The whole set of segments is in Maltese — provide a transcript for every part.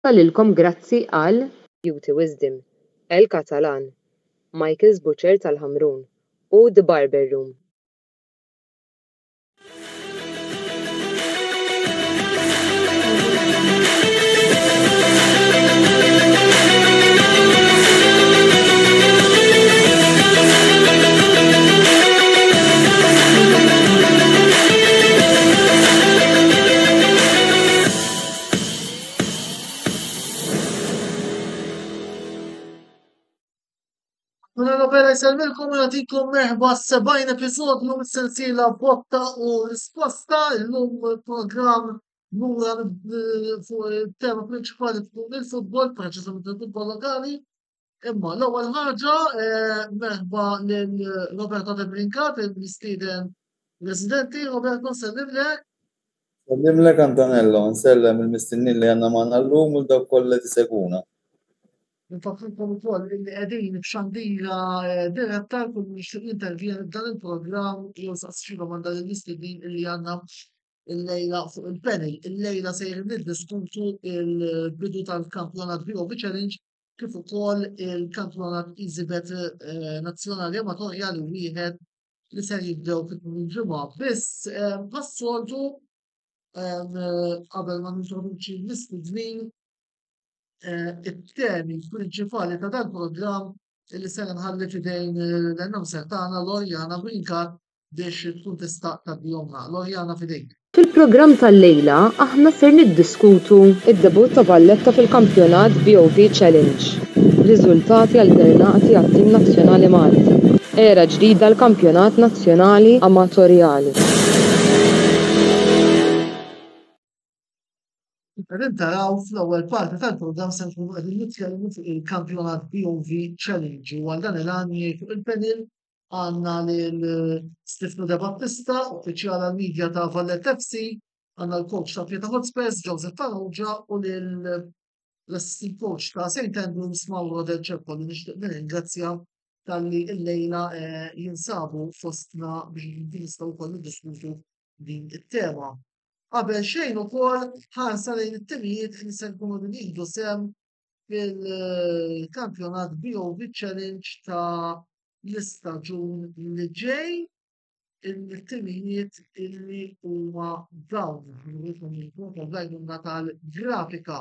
wasalilkom grazzi għal Beauty Wisdom, El Catalan, Michael's Butcher tal-Ħamrun u The Barber Room. Bella jsalmilkom u jagħtikom merħba s-70 episodju mis-sensiela botta u risposta llum il-programm lura fuq il-tema prinċipali fuq il-futbol, preċiżament il-futbol lokali. Imma l-ewwel ħaġa merħba lil Roberto De Brincat, il-mistieden residenti. Roberto, nsellimlek. Sellimlek Antonello, nsellem il-mistednin li għandna magħna llum u dawk kollha tiseguna. Nfakkarkom ukoll li qegħdin b'xandira diretta kull nixtieq intervjeni f'dan il-programm jew saqsixilhom għandha l-mistednin li għandna l-lejla fuq il-panel. Il-lejla sejrin niddiskutu il-bidu tal-kampjonat BOV Challenge kif ukoll il-kampjonat EasyBet nazzjonali amatorjali wieħed li se jibdew fit-ġimgħa. Biss passoltu qabel ma nintroduċi l-mistednin it-temi prinċipali ta' dal-programm li se nħalli fidejn l-annunser tagħna Lorjana Brincat biex tkun tista' taddihomna. Lorjana fidejk. Fil-programm tal-lejla aħna ser niddiskutu id-debut ta' Valletta fil-kampjonat BOV Challenge. Riżultati alternati għat-tim nazzjonali Malti. Era ġdida l-kampjonat nazzjonali amatorjali. Qegħdin taraw fl-ewwel parti tal-programm se nkunu qegħdin nitkellmu fuq il-kampjonat BOV Challenge u għal dan il-għan fuq il-panel għandna lil Stefano De Battista, uffiċjal għall-midja ta' Valletta FC, għandna l-coach ta' Pieta Hotspurs, Joseph Farrugia, u l-assistant coach ta' St. Andrews, Mauro Del Ceppo, li nixtieq nirringrazzja talli l-lejla jinsabu fostna biex nistgħu wkoll niddiskutu din it-tema. Qabel xejn ukoll ħarsa lejn it-timijiet li se nkunu nieħdu sehem fil-kampjonat BOV Challenge ta' l-istaġun li ġej, il-timijiet illi huma dawn għandna tal-grafika.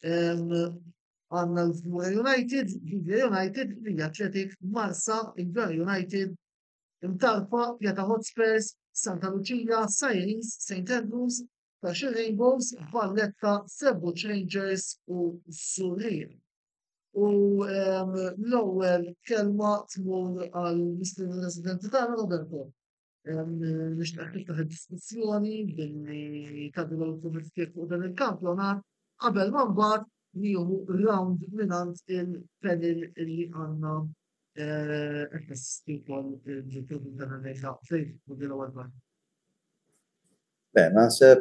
Għandna l-Vura United, Vivja United, Villa Athletic, Marsa, il-Vera United, Imtalpa, Pieta Hotspurs, Santa Lucia, Sirens, St. Andrews, Fasci Rainbows, Valletta, Sebbuċ Rangers u Surrey. U l-ewwel kelma tmur għall-Mister Residenti tagħna Roberto. Nixtieq niftaħ id-diskussjoni billi tagħmlu l-kumitet fuq dan il-kampjonat qabel ma mbagħad nieħu round mingħand il-panel li għandna naħseb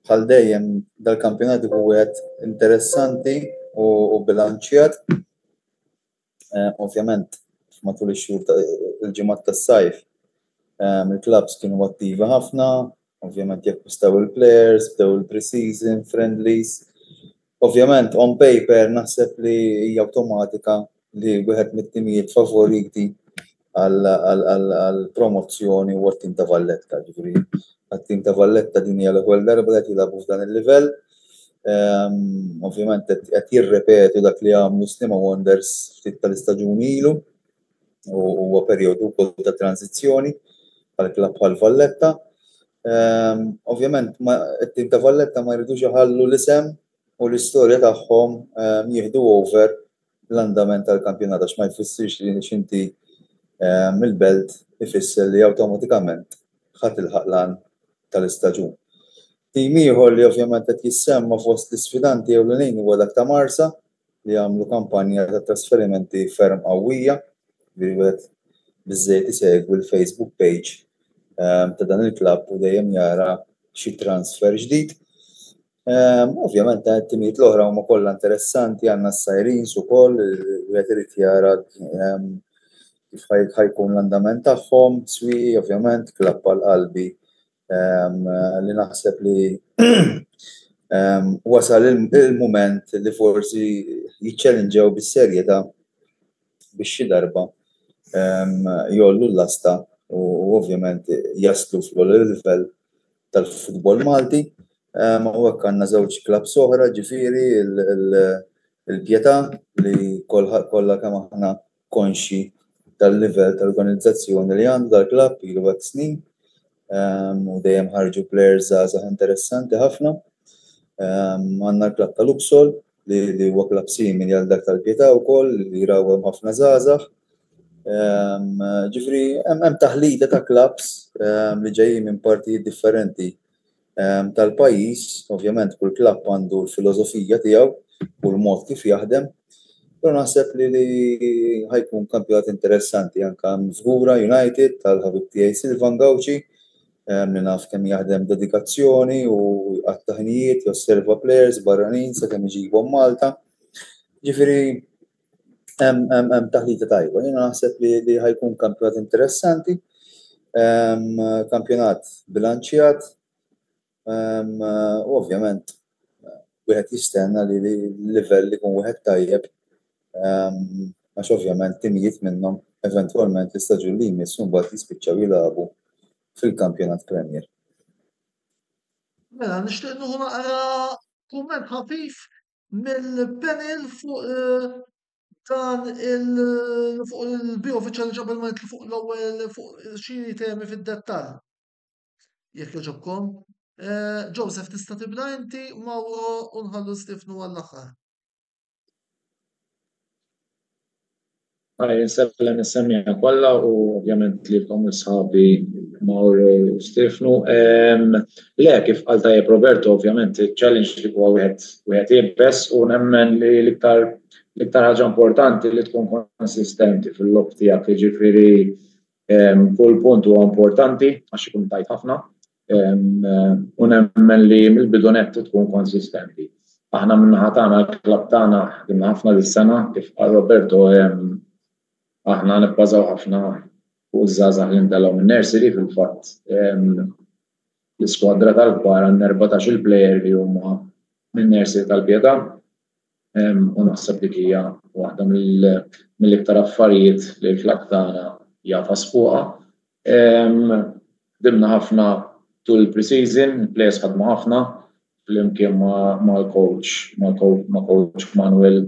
bħal dejjem dal-kampjonat huwa wieħed interessanti u bilanċjat. Ovvjament matul ix-xhur il-ġimgħat tas-sajf il-klabs kienu attivi ħafna, ovvjament jekkwistaw il-players, bdew il-pre-season, friendlies. Ovvjament on paper naħseb li hija awtomatika li wieħed mit-timijiet favoriti għall-promozzjoni u għat-tim ta' Valletta. Ġifieri għat-tim ta' Valletta din hija l-ewwel darba qed jilagħbu f'dan il-livell. Ovvjament qed jirrepetu dak li għamlu Stima Wonders ftit tal-istaġun ilu u huwa perjodu wkoll ta' tranzizzjoni għall-klabb bħal Valletta. Ovvjament it-tim ta' Valletta ma jridux iħallu l-isem u l-istorja tagħhom jieħdu over l-andament tal-kampjonat għax ma jfissirx li xinti mill-belt ifisser li awtomatikament ħadd il-ħaqlan tal-istaġun. Tim ieħor li ovvjament qed jissemma fost l-isfidanti ewlenin huwa dak ta' Marsa li għamlu kampanja ta' trasferimenti ferm qawwija li wieħed biżżejjed isegwi l-Facebook page ta' dan il-klabb u dejjem jara xi transfer ġdid. Ovvjament it-timijiet l-oħra huma kollha interessanti, għandna s-Sirens ukoll, wieħed irid jara kif ħajkun l-andament tagħhom, swieqi ovvjament klabb għall-qalbi li naħseb li wasal il-moment li forsi jiċċellenġew bis-serjetà biex xi darba jollu l-asta u ovvjament jaslu fl-livell tal-futbol Malti. U hekk għandna żewġ klabs oħra, ġifieri il-Pjetà li kollha kemm aħna konxi tal-livell tal-organizzazzjoni li għandu dal-klabb ilu hekk snin u dejjem ħarġu players żgħażagħ interessanti ħafna. Għandna l-klabb ta' Luxol li huwa klabb simili għal dak tal-Pjetà wkoll li jraw hemm ħafna żgħażagħ. Ġifieri hemm taħlita ta' klabs li ġejjin minn partijiet differenti tal-pajjiż, ovvjament kull klabb għandu l-filosofija tiegħu u l-mod kif jaħdem. Però naħseb li ħajkun kampjonat interessanti anke Żgura United tal-ħabib tiegħi Silvan Gawċi li naf kemm jaħdem dedikazzjoni u għat-taħnijiet josserva players barranin sakemm iġibhom Malta. Ġifieri hemm taħlita tajba. Jiena naħseb li ħajkun kampjonat interessanti, kampjonat bilanċjat. Ovvjament, wieħed jistenna li l-livell ikun wieħed tajjeb, għax ovvjament timijiet minnhom eventwalment l-istaġun li jmiss mbagħad jispiċċaw jilagħbu fil-kampjonat Premier. Mela, nixtieq nieħu naqra kumment ħafif mill-panel fuq dan fuq il-BOV Challenge qabel ma nitlu fuq l-ewwel fuq xi temi fid-dettall. Jekk jogħġobkom. Joseph, tista' tibda inti, Mauro u nħallu Stefnu għall-aħħar. Nsellem is-semmija kollha u ovvjament lilkom is-sħabi Mauro u Stefnu. Le kif qal tajjeb Roberto, ovvjament il-challenge li huwa wieħed jibes u nemmen li l-iktar ħaġa importanti li tkun konsistenti fil-lob tiegħek, jiġifieri kull punt huwa importanti għax ikun tajt ħafna. U nemmen li mill-bidunet tkun konsistenti. Aħna minnaħa tagħna l-klabb tagħna ħdimna ħafna dis-sena kif qal Roberto aħna nibbażaw ħafna fuq iż-żgħażagħ li ntelgħu min-nursery fil-fatt. L-iskwadra tal-kbar għandna 14-il plejer li huma min-nursery tal-Pjetà u naħseb li hija waħda mill-iktar affarijiet li l-klabb tagħna jafas fuqha. Ħdimna ħafna tul pre-season, players ħadmu ħafna fl-imkien mal-coach Manuel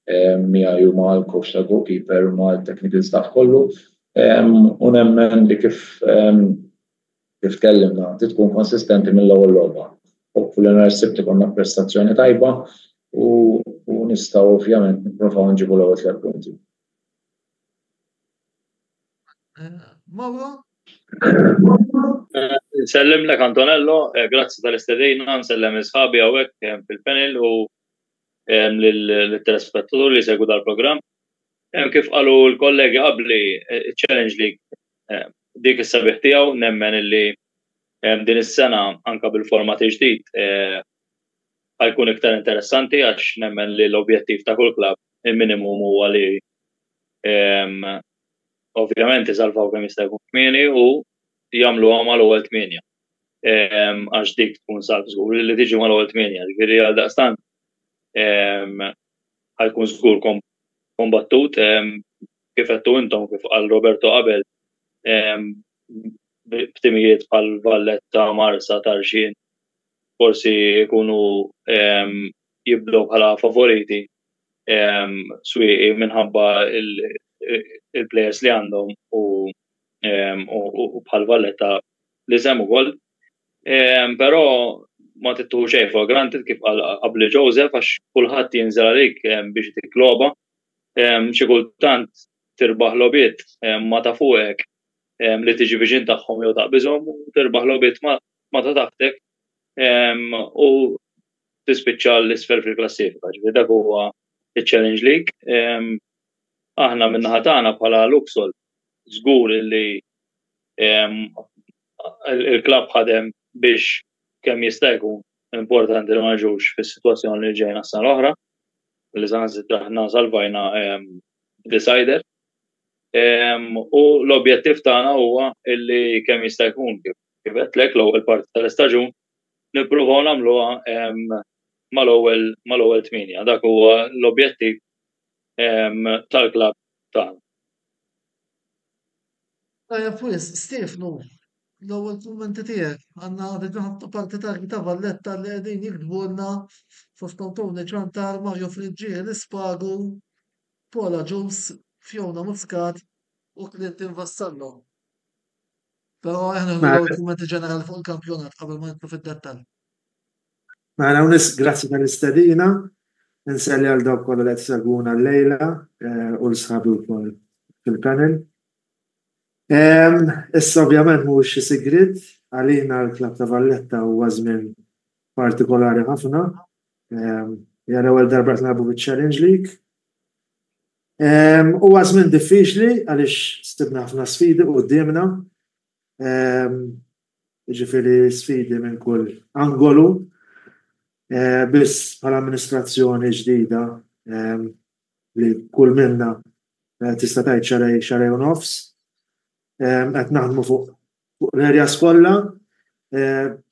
miegħi u mal-coach tal-goalkeeper u mal-technical staff kollu. U nemmen li kif tkellimna tkun konsistenti mill-ewwel logħba. Hopefully narsib ikollna prestazzjoni tajba u nistgħu ovvjament nippruvaw nġibu l-ewwel 3 punti. Mauro? Nsellem lek Antonello, grazzi tal-istedina, nsellem isħabi hawnhekk fil-panel u lill-telespettatur li segwu dal-programm. Kif qalu l-kollegi qabli, Challenge League dik is-sabiħ tiegħu nemmen illi din is-sena anke bil-format ġdid ħajkun iktar interessanti għax nemmen li l-objettiv ta' kull klabb il-minimum huwa li ovvjament isalvaw kemm jista' jkun kmieni u jagħmluha mal-ewwel 8. Għax dik tkun salv żgur li tiġi mal-ewwel 8. Ġifieri għal daqstant ħajkun żgur kombattut kif qed intom kif qal Roberto qabel b'timijiet bħal Valletta, Marsa, Tarxin forsi jkunu jibdew bħala favoriti swieqi minħabba il-players li għandhom u bħal Valletta li semmu ukoll. Però ma tittuħu xejn for granted kif qal qabli Joseph għax kulħadd jinżel għalik biex tikloba. Xi kultant tirbaħ lobiet ma ta' fuqek li tiġi biex intagħhom jew taqbiżhom u tirbaħ lobiet ma ta' taħtek u tispiċċa l-isfel fil-klassifika. Ġifieri dak huwa iċ-Challenge League. Aħna min-naħa tagħna bħala Luxol żgur li il-klabb ħadem biex kemm jista' jkun importanti li ma nġux fis-sitwazzjoni li ġejna s-sena l-oħra li saħansitra aħna salvajna decider. U l-objettiv tagħna huwa li kemm jista' jkun kif qedtlek l-ewwel parti tal-istaġun nippruvaw nagħmluha mal-ewwel 8. Dak huwa l-objettiv tal-klabb tagħna. Stefnu, l-ewwel kummenti tiegħek għandna diġà parti ta' Valletta li qegħdin jiktbulna fosthom Tony Ċantar, Mario Friġġieli, Spagu, Paula Jones, Fiona Muscat u Clinton Vassallo. Però aħna l-ewwel kummenti ġenerali fuq il-kampjonat qabel ma nidħlu fid-dettall. Mela grazzi tal-istedina, nselli għal dawk kollha li qed segwuna llejla u l-sħabi wkoll fil-panel. Issa ovvjament mhuwiex xi sigriet għalina l-Klabb ta' Valletta huwa żmien partikolari ħafna. Hija l-ewwel darba qed nagħbu biċ-Challenge League. Huwa żmien diffiċli għaliex stibna ħafna sfidi qudiemna. Jiġifieri sfidi minn kull angolu. Biss bħala amministrazzjoni ġdida li kull minna tista' tgħid xarej u nofs. Qed naħdmu fuq l-areas kollha,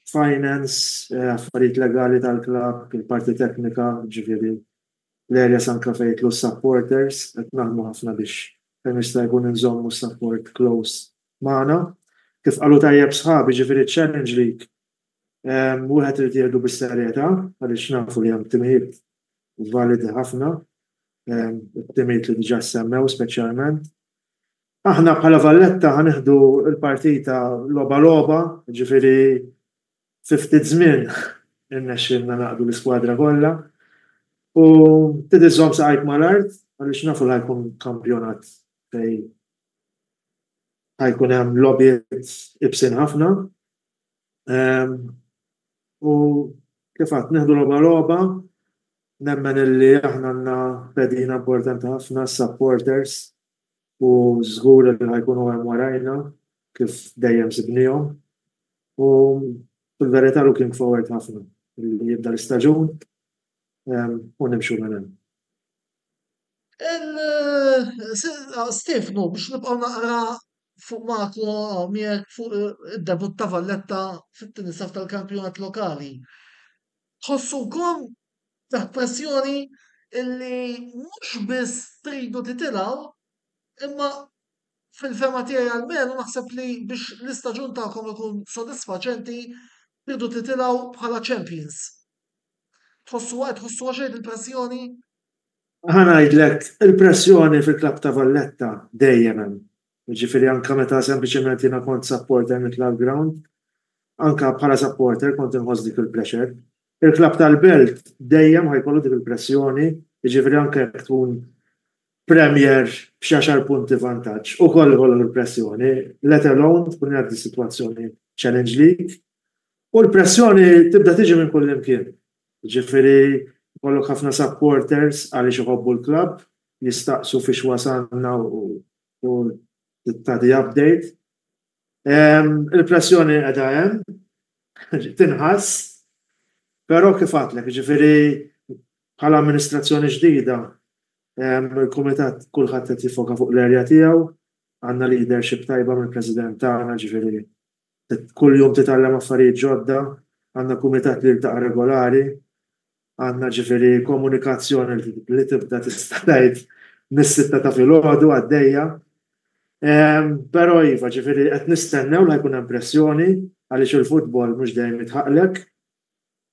finance, affarijiet legali tal-klabb, il-parti teknika, ġifieri l-areas anke fejn jitlu supporters, qed naħdmu ħafna biex kemm jista' jkun inżommu support close magħna. Kif qalu tajjeb sħabi ġifieri Challenge League wieħed irid jieħdu bis-serjetà għaliex nafu li hemm timijiet validi ħafna, timijiet li diġà semmew speċjalment. Aħna bħala Valletta ħanieħdu l-partita logħba, ġifieri fi ftit żmien irnexxielna naqdu l-iskwadra kollha u tidiżżomm saqajk mal-art għaliex nafu li ħajkun kampjonat fejn ħajkun hemm logħbiet ibsin ħafna. U kif għadt nieħdu logħba nemmen illi aħna għandna pedina importanti ħafna supporters u żgur li ħajkunu hemm warajna kif dejjem sibnihom. U fil-verità looking forward ħafna li jibda l-istaġun u nimxu minn hemm. Stefnu, biex nibqgħu naqra fuq makro miegħek fuq id-debut ta' Valletta fit-tinisaf tal-kampjonat lokali. Tħossukom taħt pressjoni illi mhux biss tridu titilgħu, imma fil-fema tiegħi almenu naħseb li biex l-istaġun tagħkom ikun sodisfaċenti tridu titilgħu bħala champions. Tħossuha xejn il-pressjoni? Ħa ngħidlek, il-pressjoni fil-klabb ta' Valletta dejjem hemm. Jiġifieri anke meta sempliċement jiena kont supporter nitla' l-ground, anke bħala supporter kont inħoss dik il-pressure. Il-klabb tal-Belt dejjem ħajkollu dik il-pressjoni, jiġifieri anke jekk tkun Premier b'xi 10 punti vantaġġ ukoll ikollok il-pressjoni, let alone tkun għaddi sitwazzjoni Challenge League. U l-pressjoni tibda tiġi minn kull imkien. Jiġifieri jkollok ħafna supporters għaliex iħobbu l-klabb, jistaqsu fiex wasalna u tagħti update. Il-pressjoni qiegħda hemm, tinħass, però kif għadlek, ġifieri bħala amministrazzjoni ġdida, il-kumitat kulħadd qed jifoka fuq l-erja tiegħu, għandna leadership tajba mill-President tagħna, ġifieri kuljum titgħallem affarijiet ġodda, għandna kumitat li jiltaqa' regolari, għandna ġifieri komunikazzjoni li tibda tista' tgħid mis-sitta ta' filgħodu għaddejja. Però iva ġifieri qed nistennew li ħajkun hemm pressjoni għaliex il-futbol mhux dejjem jitħaqlek,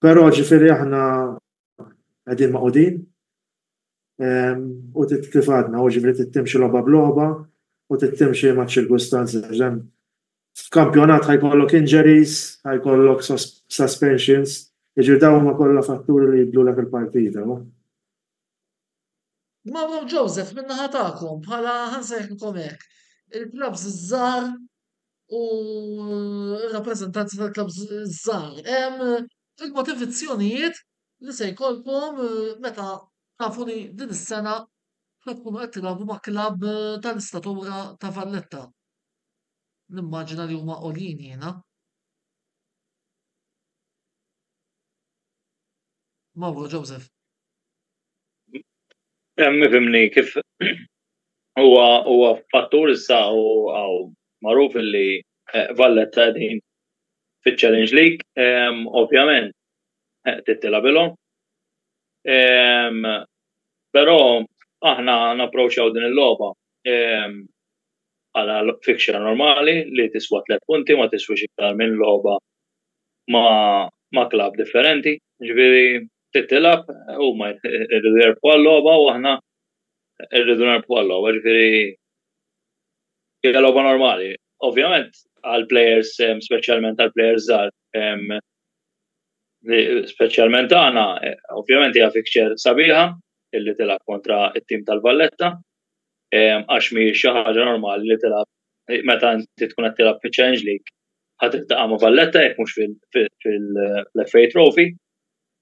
però ġifieri aħna qegħdin maqudin u kif għadna u ġifieri tittimxi logħba b'logħba u tittimxi maċ-ċirkustanzi. F'kampjonat ħajkollok injuries, ħajkollok suspensions, jiġri dawn huma kollha fatturi li jibdlulek il-partita. Ma Joseph min-naħa tagħkom bħala ħansejħilkom hekk. Il-klabs żgħar u r-rappreżentanti tal-klabs żgħar. Hemm il-motivazzjonijiet li se jkollkom meta tafu li din is-sena ħad tkunu qed tilagħbu ma' klabb tal-istatura ta' Valletta. Nimmaġina li huma qolin jiena. Mawro Joseph. Mifhimni kif huwa fattur issa u magħruf li Valletta qegħdin fit-Challenge League, ovvjament tittilab ilhom. Però aħna napproċċjaw din il-logħba għala fixture normali li tiswa 3 punti ma tiswix iktar minn logħba ma' klab differenti. Ġifieri tittilab huma jridu jerbħu għall-logħba u aħna rridu nerbħu għall-logħba, ġifieri hija logħba normali. Ovvjament għall-plejers, speċjalment għall-plejers żgħar, speċjalment aħna, ovvjament hija fixture sabiħa illi tilab kontra it-tim tal-Valletta, għax mhijiex xi ħaġa normali li tilab meta inti tkun qed tilab fiċ-Challenge League ħadd iltaqa' ma' Valletta jekk mhux fil-FA Trophy.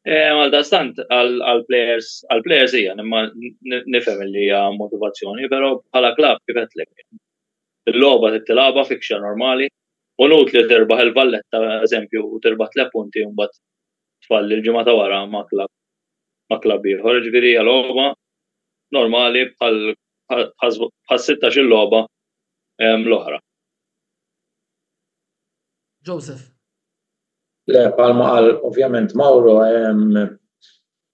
Għaldaqstant għall-plejers hija nifhem li hija motivazzjoni, però bħala klabb kif qedlek il-logħba tittilabha fixture normali u nut li tirbaħ il-Valletta eżempju u tirbaħ 3 punti u mbagħad tfalli l-ġimgħa ta' wara ma' klabb ieħor, ġifieri hija logħba normali bħal 16 il-logħba l-oħra. Joseph. Le, palma qal ovvjament Mauro,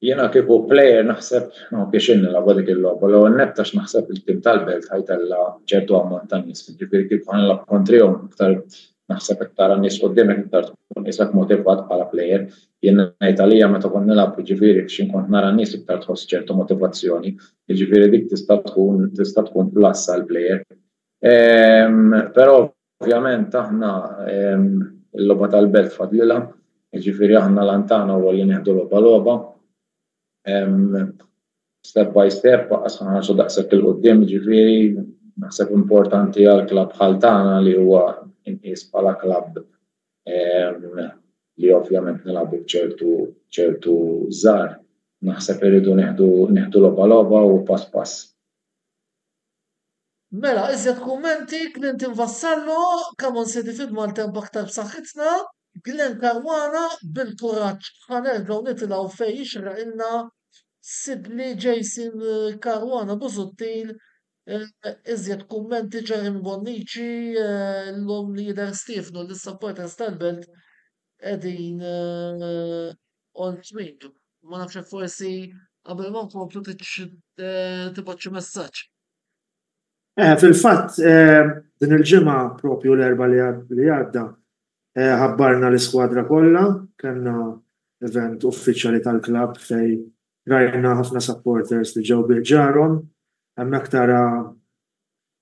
jiena kieku plejer naħseb biex nilagħbu dik il-logħba, l nebtax naħseb il-tim tal-Belt ħajtella ċertu ammont ta' nies, ġifieri kieku ħanilgħab kontrihom iktar naħseb iktar nies quddiemek iktar tkun isek motivat bħala plejer. Jien ngħid għalija meta kont nilgħab jiġifieri x'in kont nara nies iktar tħoss ċertu motivazzjoni, jiġifieri dik tista' tkun plus għall-plejer. Però ovvjament aħna il-logħba tal-Belt fadlilha, jiġifieri aħna lantana u li nieħdu logħba. Step by step, ħanħarsu daqshekk il-qudiem, jiġifieri naħseb importanti għall-klabb bħal tagħna li huwa inqies bħala klabb li ovvjament nilagħbu b'ċertu żgħar. Naħseb irridu nieħdu logħba u pass pass. Mela, iżjed kummenti Clint Vassallo, Camon City Malta aktar b'saħħitna, Glenn Caruana bil-kuraġġ ħanerġgħu nitilgħu fejn jixraqilna Sidley Jason Caruana Busuttil, iżjed kummenti Ġerim Bonnici, l-lum leader Stefano, l-supporters tal-Belt qegħdin on twinju. Ma nafx forsi qabel ma nkomplu tibgħat xi messaġġ. Fil-fatt, din il-ġimgħa propju l-erba' li għadda ħabbarna l-iskwadra kollha, kellna event uffiċjali tal-klabb fejn rajna ħafna supporters li ġew bil-ġarhom, hemmhekk tara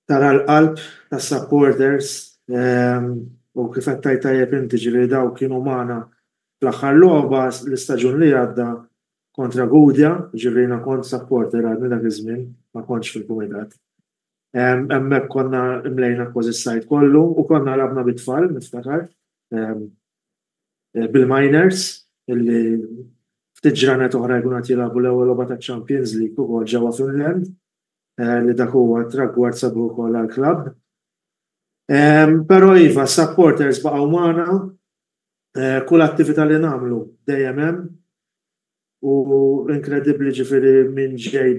l-qalb tas-supporters u kif qed tajt tajjeb inti ġifieri daw kienu magħna fl-aħħar logħba l-istaġun li għadda kontra Gudja, ġifieri kont supporter għadni dak iż-żmien, ma kontx fil-kumitat. Hemmhekk konna mlejna kważi s-sajt kollu u konna labna bit-tfal, niftakar, bil-miners, illi ftit ġranet oħra jkun qed jilagħbu l-ewwel logħba taċ-Champions League ukoll ġewwa Finland, li dak huwa tragward sabu wkoll għall-klabb. Però iva, supporters baqgħu magħna, kull attività li nagħmlu dejjem hemm u inkredibbli ġifieri minn ġej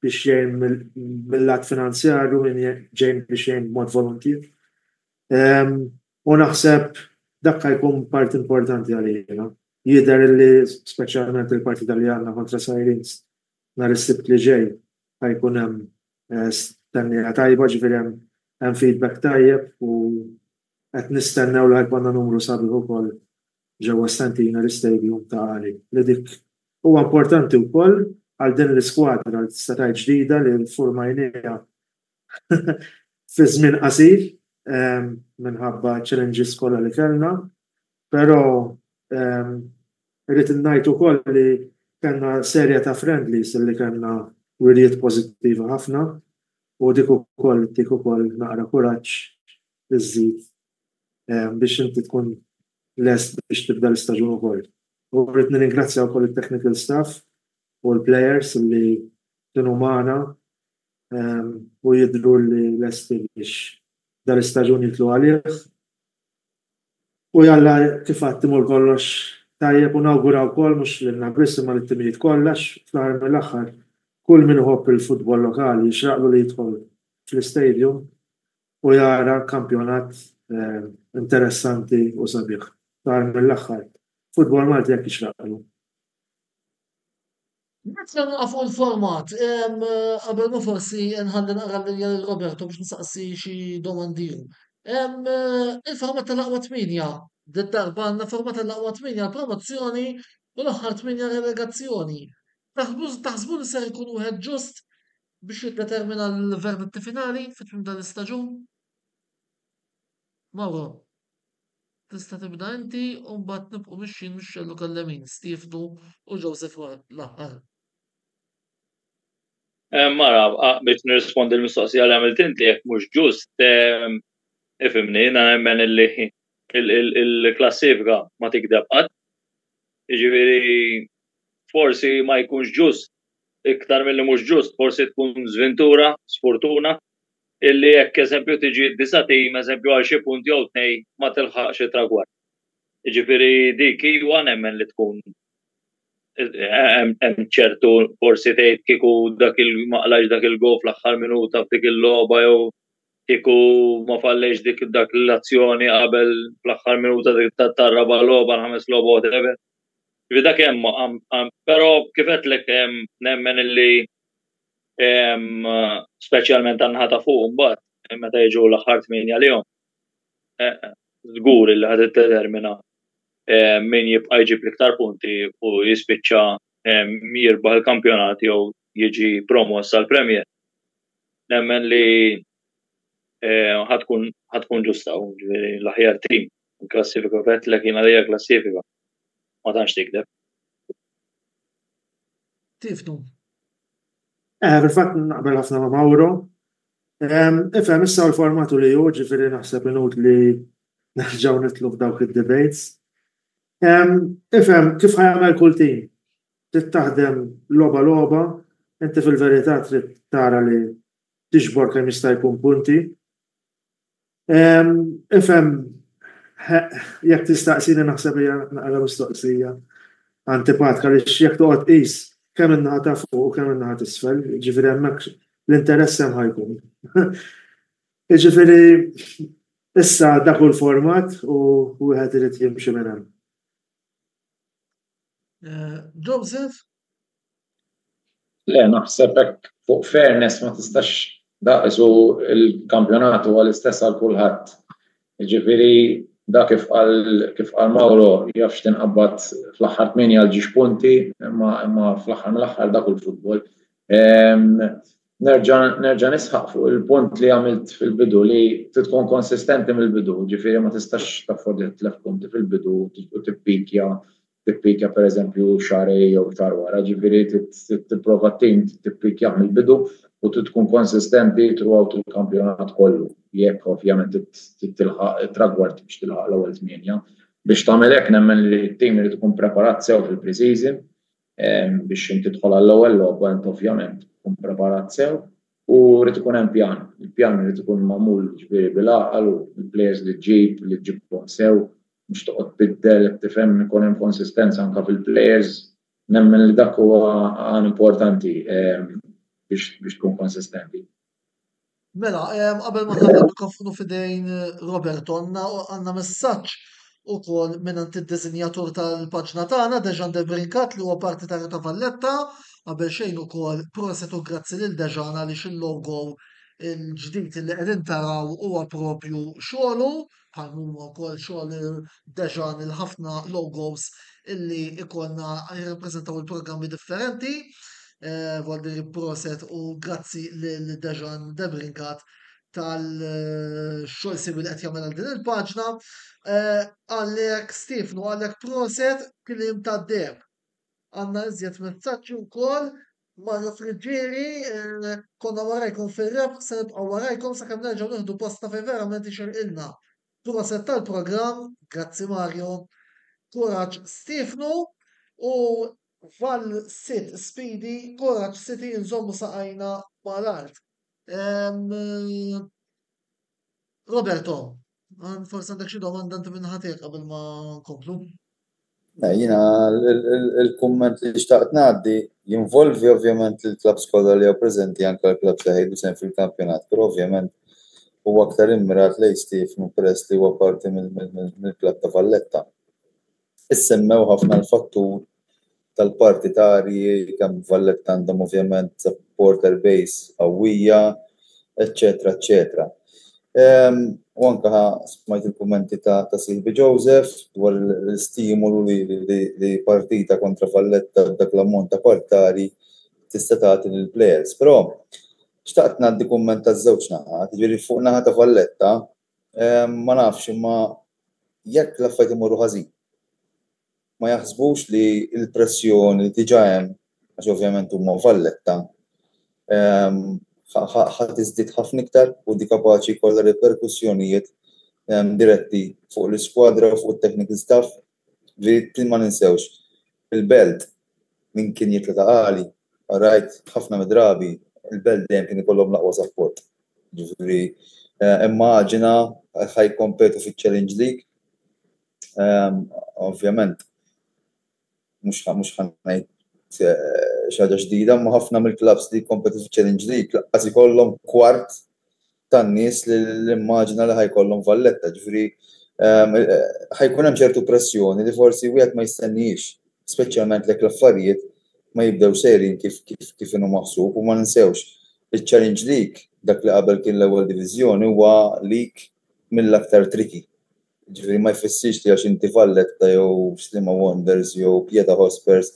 biex jgħin mill-lat finanzjarju, minn ġejn biex jgħin b'mod volontier. U naħseb dak jkun part importanti għalina. Jidher li speċjalment il-parti li għandna kontra Sirens nhar is-sibt li ġej ħajkun hemm stennija tajba, ġifieri hemm feedback tajjeb u qed nistennew li ħajkonna numru sabiħ ukoll ġewwa Stantina l-istadium ta' Għali. Li dik huwa importanti wkoll għal din l-iskwadra li tista' tgħid ġdida li l-formajnija fi żmien qasir minħabba challenges kollha li kellna, però irrid ngħid ukoll li kellna serja ta' friendlies li kellna wirijiet pożittivi ħafna u dik ukoll tik ukoll naqra kuraġġ iżżid biex inti tkun lest biex tibda l-istaġun ukoll. U rrid nirringrazzja wkoll it-technical staff u l-players li kienu magħna u jidhru li lesti biex dal-istaġun jitlu għalih. U jalla kif għad timur kollox tajjeb u nawguraw wkoll mhux lilna biss imma lit-timijiet kollha fl-aħħar mill-aħħar kull min iħobb il-futbol lokali jixraqlu li jidħol fl-istadium u jara kampjonat interessanti u sabiħ. Tar mill-aħħar. Futbol Malti jekk ixraqlu. Nitla naqfu l-format, qabel ma forsi nħalli naqra l-Roberto biex nsaqsi xi domandiju. Il-format tal-aqwa 8, d-darba għandna format tal-aqwa 8 promozzjoni u l-aħħar 8 relegazzjoni. Taħsbu li ser jkun wieħed ġust biex jiddetermina l-verditti finali fit-tmim dal-istaġun? Mauro, tista' tibda inti u mbagħad nibqgħu mixjin mix-xellu kallemin, Stefnu u Joseph l-aħħar. Mara, biex nirrispondi l-mistoqsija li għamilt inti jekk mhux ġust, ifhimni, nemmen il-klassifika ma tikdeb qatt. Jiġifieri forsi ma jkunx ġust, iktar milli mhux ġust, forsi tkun żventura, sfortuna, illi jekk eżempju tiġi d-disa tim eżempju għal xi punti jew tnejn ma tilħaqx it-tragward. Jiġifieri dik iwa nemmen li tkun hemm ċertu forsi tgħid kieku dak il-maqlax dak il-gol fl-aħħar minuta f'dik il-logħba jew kieku ma fallejx dak l-azzjoni qabel fl-aħħar minuta tar-raba' logħba l-ħames logħba whatever. Dak hemm, però kif qedlek nemmen illi speċjalment għan-naħa ta' fuq imbagħad meta jiġu l-aħħar 8 għalihom. Żgur illi ħadd tiddetermina min jibqa' jġib l-iktar punti u jispiċċa jirbaħ il-kampjonat jew jiġi promoss għall-Premier. Nemmen li ħatkun ġusta l-aħjar tim. Il-klassifika qedlek jiena dejja klassifika. Ma tantx tikdeb. Tifnu. Fil-fatt naqbel ħafna ma' Mauro. Ifhem issa l-formatu li hu ġifieri naħseb inut li nerġgħu nitlu f'dawk id-debates. Ifhem kif ħajamel kull tim. Trid taħdem logħba, inti fil-verità trid tara li tixbor kemm jista' jkun punti. Ifhem jekk tistaqsini naħseb hija naqra mistoqsija antipatika li jekk toqgħod qis kemm in-naħa ta' fuq u kemm in-naħa t'isfel, jiġifieri hemmhekk l-interess hemm ħajkun. Jiġifieri issa dak hu l-format u wieħed irid jimxi minn hemm. Joseph? Le, naħseb hekk fuq fairness ma tistax daqisu il-kampjonat huwa l-istess għal kulħadd. Jiġifieri dak kif qal Mauro jafx tinqabbad fl-aħħar 8 għal ġiex punti, imma fl-aħħar mill-aħħar dak il-futbol. Nerġa' nisħaq fuq il-punt li għamilt fil-bidu li tkun konsistenti mill-bidu, ġifieri ma tistax tafford tlef punti fil-bidu u tippikja pereżempju xahrej jew iktar wara, ġifieri tipprova tim tippikja mill-bidu u tkun konsistenti throughout il-kampjonat kollu. Jekk ovvjament tilħaq tragward biex tilħaq l-ewwel 8. Biex tagħmel hekk nemmen li t-tim irid ikun preparat sew fil-pre-season biex inti tidħol għall-ewwel logħba int ovvjament tkun preparat sew u rrid ikun hemm pjan. Il-pjan irid ikun magħmul ġifieri bil-għaqal u l-plejers li ġġibhom sew biex toqgħod tiddel tifhem ikun hemm konsistenza anke fil-plejers. Nemmen li dak huwa għan importanti biex tkun konsistenti. Mela, qabel ma ħalli mikrofonu fidejn Roberto, għandna messaġġ ukoll mingħand id-disinjatur tal-paġna tagħna Dejan Debrincat li huwa parti ta' Rita Valletta, qabel xejn ukoll proset u grazzi lil Dejan għaliex il-logo il-ġdid li qegħdin taraw huwa propju xogħlu, bħal huma wkoll xogħol Dejan il-ħafna logos illi ikollna jirrappreżentaw il-programmi differenti. Voldi proset u grazzi l-Dejan Debrincat tal-xogħol sibi li qed jagħmel għal din il-paġna. Għalhekk Stefnu, għalhekk proset kliem tad-deb. Għandna iżjed messaġġi wkoll Mario Friġġieri, konna warajkom fir-rebħ, se nibqgħu warajkom sakemm nerġgħu nieħdu posta fejn verament ixirqilna. Proset tal-programm, grazzi Mario. Kuraġġ Stefnu u Val Sit Speedy, Kuraġġ City nżommu saqajna mal-art. Roberto, forse għandek xi domanda inti minn ħadd qabel ma nkomplu? Jiena il-kumment li xtaqt ngħaddi jinvolvi ovvjament il-klabs kollha li jew preżenti anke l-klabs li ħejdu sehem fil-kampjonat, però ovvjament huwa aktar immirat lejn Stefnu peress li huwa parti mill-klabb ta' Valletta. issemmew ħafna l-fattur tal-partitari kemm Valletta għandhom ovvjament supporter base qawwija, eċċetera, eċċetera. U anke smajt il-kummenti ta' Silvi Joseph dwar l-stimolu li partita kontra Valletta b'dak l-ammont ta' partitari tista' tagħti lill-plejers. Però xtaqt ngħaddi kumment taż-żewġ naħat, jiġifieri fuq naħa ta' Valletta ma nafx imma jekk l-affarijiet imorru ħażin. Ma jaħsbux li l-pressjoni li diġà hemm għax ovvjament huma Valletta ħadd iżdied ħafna iktar u di kapaċi jkollha reperkussjonijiet diretti fuq l-iskwadra u fuq it-technical staff li ma ninsewx. Il-Belt min kien jitla għali, rajt ħafna midrabi, il-Belt dejjem kien ikollhom l-aqwa support. Ġifieri immaġina ħajkompetu fiċ-Challenge League. Ovvjament mhux ħannajt xaġa ġdida, ma ħafna mill-klabs li jkompetu fiċ-Challenge League laqqas ikollhom kwart tan-nies li l-immaġina li ħajkollhom Valletta. Ġifieri ħajkun hemm ċertu pressjoni li forsi wieħed ma jistennihiex, speċjalment lek l-affarijiet ma jibdew sejrin kif inhu maħsub u ma ninsewx iċ-Challenge League dak li qabel kien l-ewwel diviżjoni huwa league mill-aktar tricky. Ġifieri ma jfissirx li għax inti Valletta jew Slima Wonders jew Pieta Hospers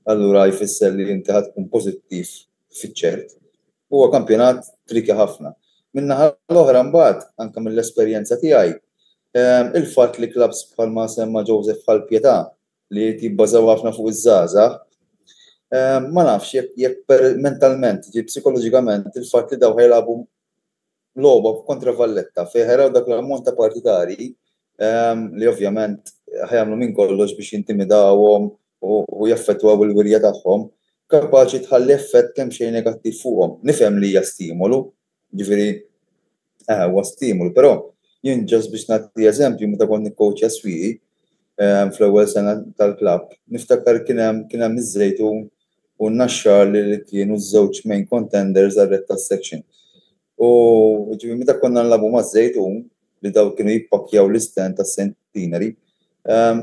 allura jfisser li inti ħadd tkun pożittiv fiċ-ċert. Huwa kampjonat triki ħafna. Min-naħa l-oħra mbagħad anke mill-esperjenza tiegħi il-fatt li klabs bħalma semma Joseph bħal Pieta li jibbażaw ħafna fuq iż-żgħażagħ ma nafx jekk mentalment, psikoloġikament il-fatt li daw ħajlagħbu logħba kontra Valletta fejn ħeraw dak l-ammont ta' partitari li ovvjament ħajamlu minn kollox biex jintimidawhom u jaffettwaw il-wirja tagħhom, kapaċi tħalli effett kemm xejn negattiv fuqhom. Nifhem li hija stimolu, ġifieri huwa stimolu, però jien ġast biex nagħti eżempju meta kont nikkoċja swieqi fl-ewwel sena tal-klabb, niftakar kien hemm iż-Żejtun u n-Naxxar li kienu ż-żewġ main contenders għar-red tas-section. U ġifieri meta konna nlagħbu maż-Żejtun li daw kienu jippakjaw l-istent tas-centenary,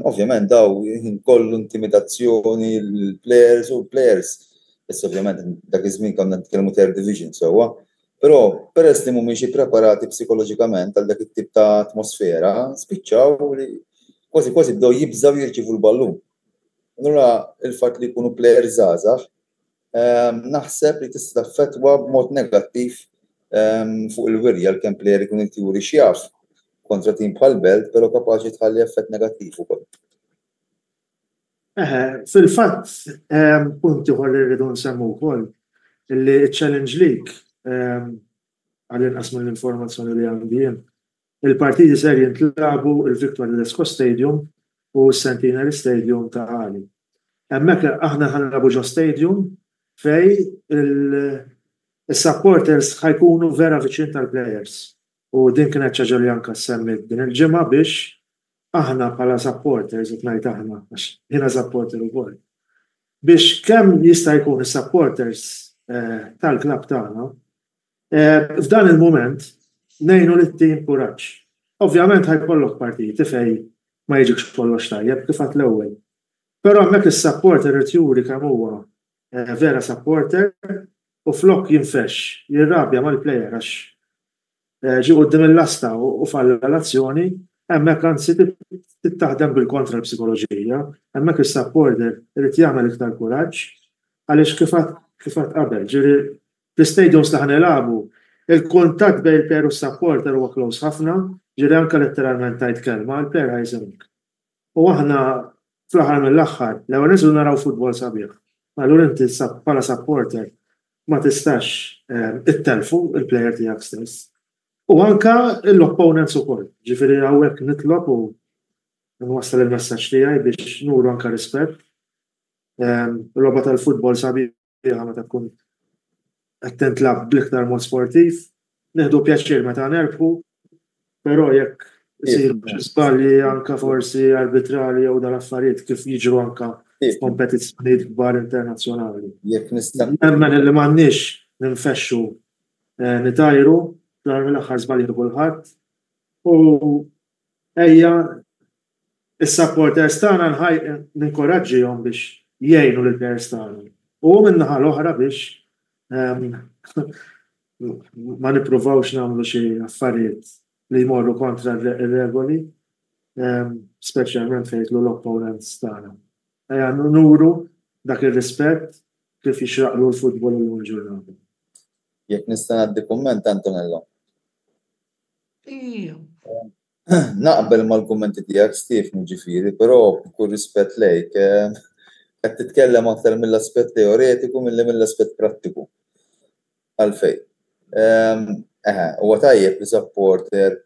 ovvjament daw kollu intimidazzjoni l-players u l-players. Issa ovvjament dak iż-żmien konna nitkellmu third division sewwa, però peress li mhumiex ippreparati psikoloġikament għal dak it-tip ta' atmosfera, spiċċaw li kważi bdew jibżgħu jirċievu l-ballun. Allura il-fatt li jkunu players żgħażagħ naħseb li tista' taffettwa b'mod negattiv fuq il-wirja l-kemm plejer ikun juri x'jaf kontra tim bħal Belt, però kapaċi tħalli effett negattiv ukoll. Fil-fatt, punti ieħor li rridu nsemmu wkoll li ċ-Challenge League għall-inqas mill-informazzjoni li għandi jien, il-partiti ser jintlabu il-Victor Lesco Stadium u s-Centenary Stadium ta' Għali. Hemmhekk aħna ħanlabu ġo stadium fej il-supporters ħajkunu vera viċin tal-players. U din kienet ċaġa li anke semmit din il-ġimgħa biex aħna bħala supporters, ngħid aħna, għax jiena supporter ukoll, biex kemm jista' jkun is-supporters tal-klabb tagħna f'dan il-mument ngħinu lit-tim kuraġġ. Ovvjament ħajkollok partiti fejn ma jiġix kollox tajjeb kif għad l-ewwel. Però hemmhekk is-supporter irid juri kemm huwa vera supporter u flok jinfex, jirrabja mal-plejer għax ġi qudiem il-lasta u falla l-azzjoni, hemmhekk anzi tittaħdem bil-kontra l-psikoloġija, hemmhekk is-supporter irid jagħmel iktar kuraġġ għaliex kif għad qabel. Ġieli fl-istadiums li ħanilagħbu il-kuntatt bejn il-plejer u s-supporter huwa close ħafna, ġieli anke letteralment tgħid kelma, il-plejer ħajżemmek. U aħna fl-aħħar mill-aħħar l-ewwel niżlu naraw futbol sabiħ. Allura inti bħala supporter ma tistax ittelfu il-plejer tiegħek stess. U anka l-opponents ukoll. Ġifieri hawnhekk nitlob u nwassal il-messaġġ tiegħi biex nuru anke rispett. Logħba tal-futbol sabiħa meta tkun qed tintlagħab bl-iktar mod sportiv, nieħdu pjaċir meta nerbħu, però jekk isir żbalji anke forsi arbitrali jew dal-affarijiet kif jiġru anke f'kompetizzjonijiet kbar internazzjonali. Nemmen li m'għandniex ninfexxu nitajru l-aħħar żbalji kulħadd u ejja is-supporters tagħna ninkoraġġihom biex jgħinu lill-players tagħna. U min-naħa l-oħra biex ma nippruvawx nagħmlu xi affarijiet li jmorru kontra r-regoli, speċjalment fejn l-opponents tagħna. Nuru dak ir-rispett kif jixraqlu l-futbol illum il-ġurnata. Jekk nista' ngħaddi kumment Antonello. Ija. Naqbel mal-kummenti tiegħek Stefnu ġifieri, però b'kull rispett lejk qed titkellem aktar mill-aspett teoretiku milli mill-aspett prattiku. Għalfejn. Huwa tajjeb li supporter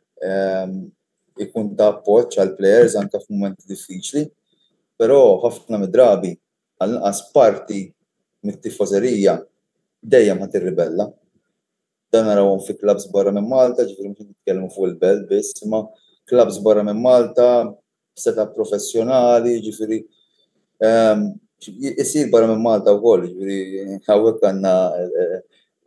ikun ta' appoġġ għall players anke f'mumenti diffiċli, però ħafna mid-drabi għall-inqas parti mit-tifożerija dejjem ħadd irribella. Dan narawhom fi klabs barra minn Malta, ġifieri mhux nitkellmu fuq il-belt biss, imma klabs barra minn Malta, setup professjonali, ġifieri isir barra minn Malta wkoll, ġifieri hawnhekk għandna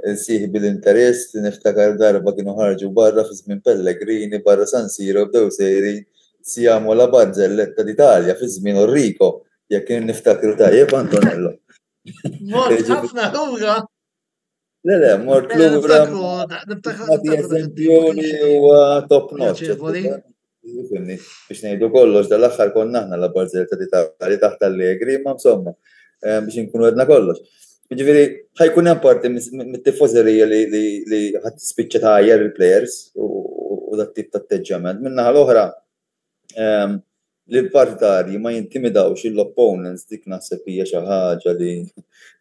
nsieħ bil-interess li niftakar darba kienu ħarġu barra fi żmien Pellegrini barra San Siro bdew sejrin siamo la barzelletta d'Italja fi żmien Enrico, jekk kien niftakru tajjeb Antonello. Mort ħafna lura. Le, mort lura. Nagħti eżempju li huwa top notch. Biex ngħidu kollox dal-aħħar konna aħna la barzelletta d'Italja taħt Allegri, ma insomma biex inkunu għedna kollox. Ġifieri ħajkun hemm parti mit-tifożerija li ħadd tispiċċa tgħajjar il-players u dak tip ta' atteġġament. Min-naħa l-oħra li l-partitarji ma jintimidawx l-opponents dik naħseb hija xi ħaġa li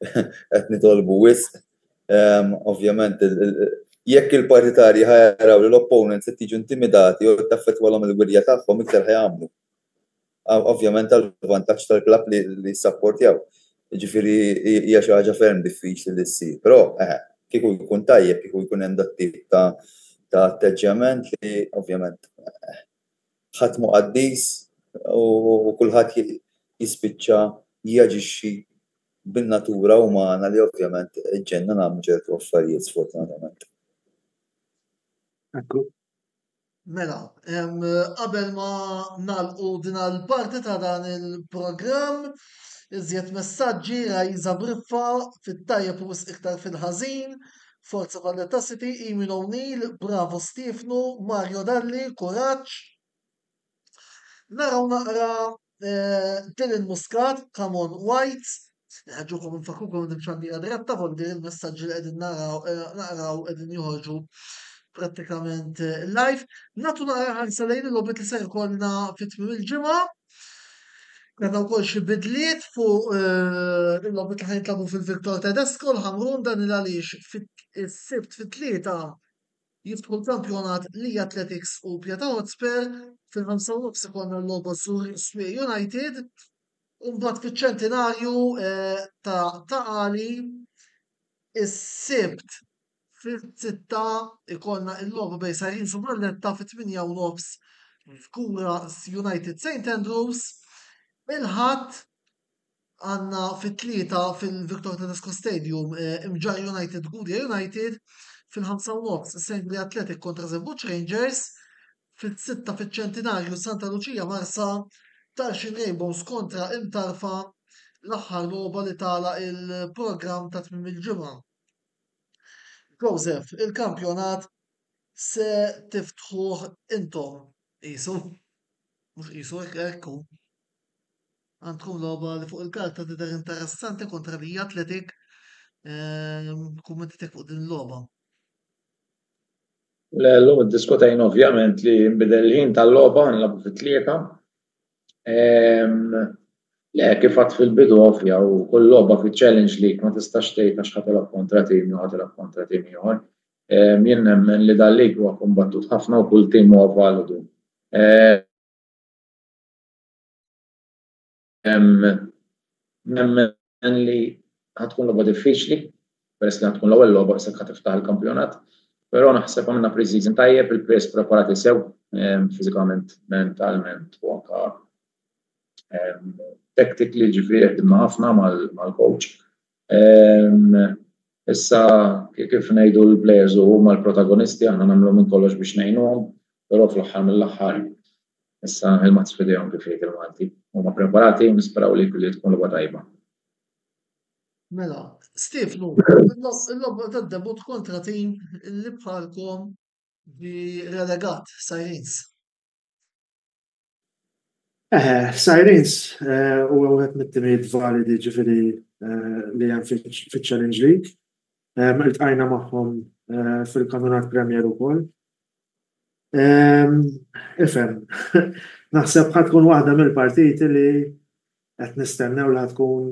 qed nitolbu wisq. Ovvjament jekk il-partitarji ħajaraw li l-opponents qed jiġu intimidati u taffettwalhom il-wirja tagħhom iktar ħajamlu. Ovvjament għall-vantaġġ tal-klabb li jissapportjaw. Ġifieri hija xi ħaġa ferm diffiċli li ssir, però kieku jkun tajjeb, kieku jkun hemm dak tip ta' atteġġjament li ovvjament ħadd muqaddis u kulħadd jispiċċa jaġixxi bin-natura umana li ovvjament ġenna nagħmlu ċertu affarijiet sfortunatament. Mela, qabel ma nagħlqu din il-parti ta' dan il-programm, iżjed messaġġi Rajza Briffa fit-tajjeb u iktar fil-ħażin, Forza Valletta City, Eamon O'Neill, Bravo Stefnu, Mario Dalli, Kuraġġ. Naraw naqra Dylan Muscat, Come on White, ħaġukom nfakrukom nimxandi għadretta voldi il-messaġġi li qegħdin naqraw qegħdin joħorġu prattikament live. Natu naqra ħarsa lejn il-lobit li ser ikollna fit-tmiem il-ġimgħa. Għadna wkoll xi bidliet fuq il-lobit li ħajtlabu fil-Viktor Tedesco l-Ħamrun dan il-għaliex is-sibt fit-tlieta jiftħu l-kampjonat li Athletics u Pjata Hotspur fil-5 ikollna l-logħba Swieq United. Mbagħad fiċ-ċentenarju ta' Ali is-sibt fil-sitta ikollna l-logħba bejn Sarin Subralletta fit-8:30 f'Kura United St Andrews. Il-ħadd għandna fit-tlieta fil-Viktor Tedesco Stadium Imġar United Gudja United, fil-5:30 Sengli Athletic kontra Zebuċ Rangers, fil-sitta fiċ-ċentenarju Santa Lucia Marsa Tarxin Rainbows kontra Imtarfa l-aħħar logħba li tagħlaq il-programm ta' tmiem il-ġimgħa. Joseph, il-kampjonat se tiftħuh intom. Qisu. Mhux qisu hekk. Għandkom logħba li fuq il-karta tidher interessanti kontra li Athletic. Kummenti fuq din il-logħba. L-lum id-diskutajn ovvjament li nbidel il-ħin tal-logħba nlagħbu fit-tlieta. Le, kif għad fil-bidu ovvja u kull logħba fi-challenge league ma tistax tgħid għax ħatilab kontra tim jew ħatilab kontra tim ieħor. Jien nemmen li dan-lig huwa kombattut ħafna u kull tim huwa validu. Nemmen li ħatkun logħba diffiċli, peress li ħatkun l-ewwel logħba se ħatiftaħ il-kampjonat, però naħseb għamilna pre-season tajjeb, il-players preparati sew fiżikament, mentalment u anke tactically ġifieri ħdimna ħafna mal-coach. Issa kif ngħidu l-players u huma l-protagonisti aħna nagħmlu minn kollox biex ngħinuhom, però fl-aħħar mill-aħħar Issa il-mazz fidejhom kif jgħid il-Malti. Huma preparati u nisperaw li kulli tkun logħba tajba. Mela, Stefnu, il-logħba tad-debut kontra tim li bħalkom bi relegat Sirens. Sirens u għet mit-timijiet validi ġifiri li għan fit-Challenge League. Iltqajna magħhom fil-Kampjonat Premier ukoll. Ifhem, naħseb ħatkun waħda mill-partiti li qed nistennew li ħatkun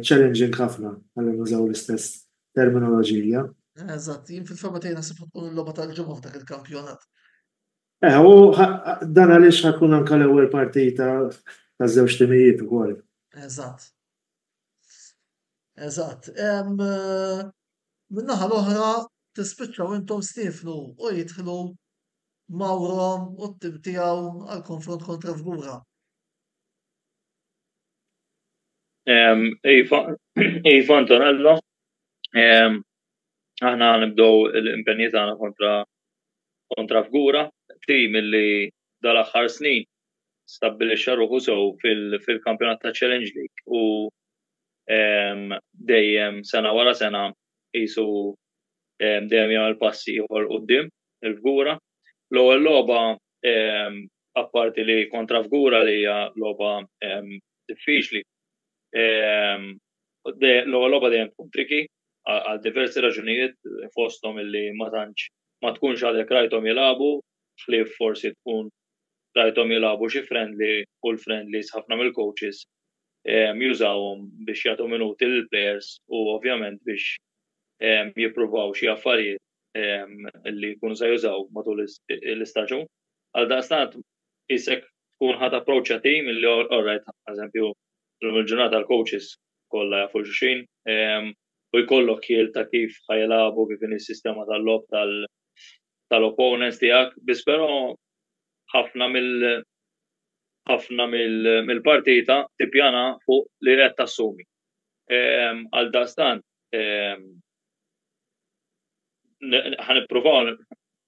challenging ħafna ħalli nużaw l-istess terminoloġija. Eżatt, jien fil-fema tgħid naħseb tkun il-logħba tal-ġimgħa f'dak il-kampjonat. U dan għaliex ħatkun anke l-ewwel partita taż-żewġ timijiet ukoll. Eżatt. Eżatt. Min-naħa l-oħra tispiċċaw intom Stefnu u jidħlu Mauro u t-tim tiegħu għall-konfront kontra Fgura. Iva Antonello, aħna nibdew l-impenji tagħna kontra Fgura, tim illi dal-aħħar snin stabbilixxa ruħu sew fil-kampjonat ta' Challenge League u dejjem sena wara sena qisu dejjem jagħmel passi ieħor quddiem il-Fgura. L-ewwel logħba apparti li kontra Fgura li hija logħba diffiċli. L-ewwel logħba dejjem tkun triki għal diversi raġunijiet fosthom illi ma tkunx għadek rajthom jilagħbu, ħlief forsi tkun rajthom jilagħbu xi friendly u l-friendlies ħafna mill-coaches jużawhom biex jagħtu minuti lill-players u ovvjament biex jippruvaw xi affarijiet li jkunu se jużaw matul l-istaġun. Għal daqstant isek tkun ħadd approachja team illi alright, eżempju, l-ġurnata l-coaches kollha jafu xulxin u jkollok kiel ta' kif ħajlagħbu kif in is-sistema tal-lob tal-opponents tiegħek, biss però ħafna mill-partita tippjana fuq li qed tassumi. Għal daqstant ħanippruvaw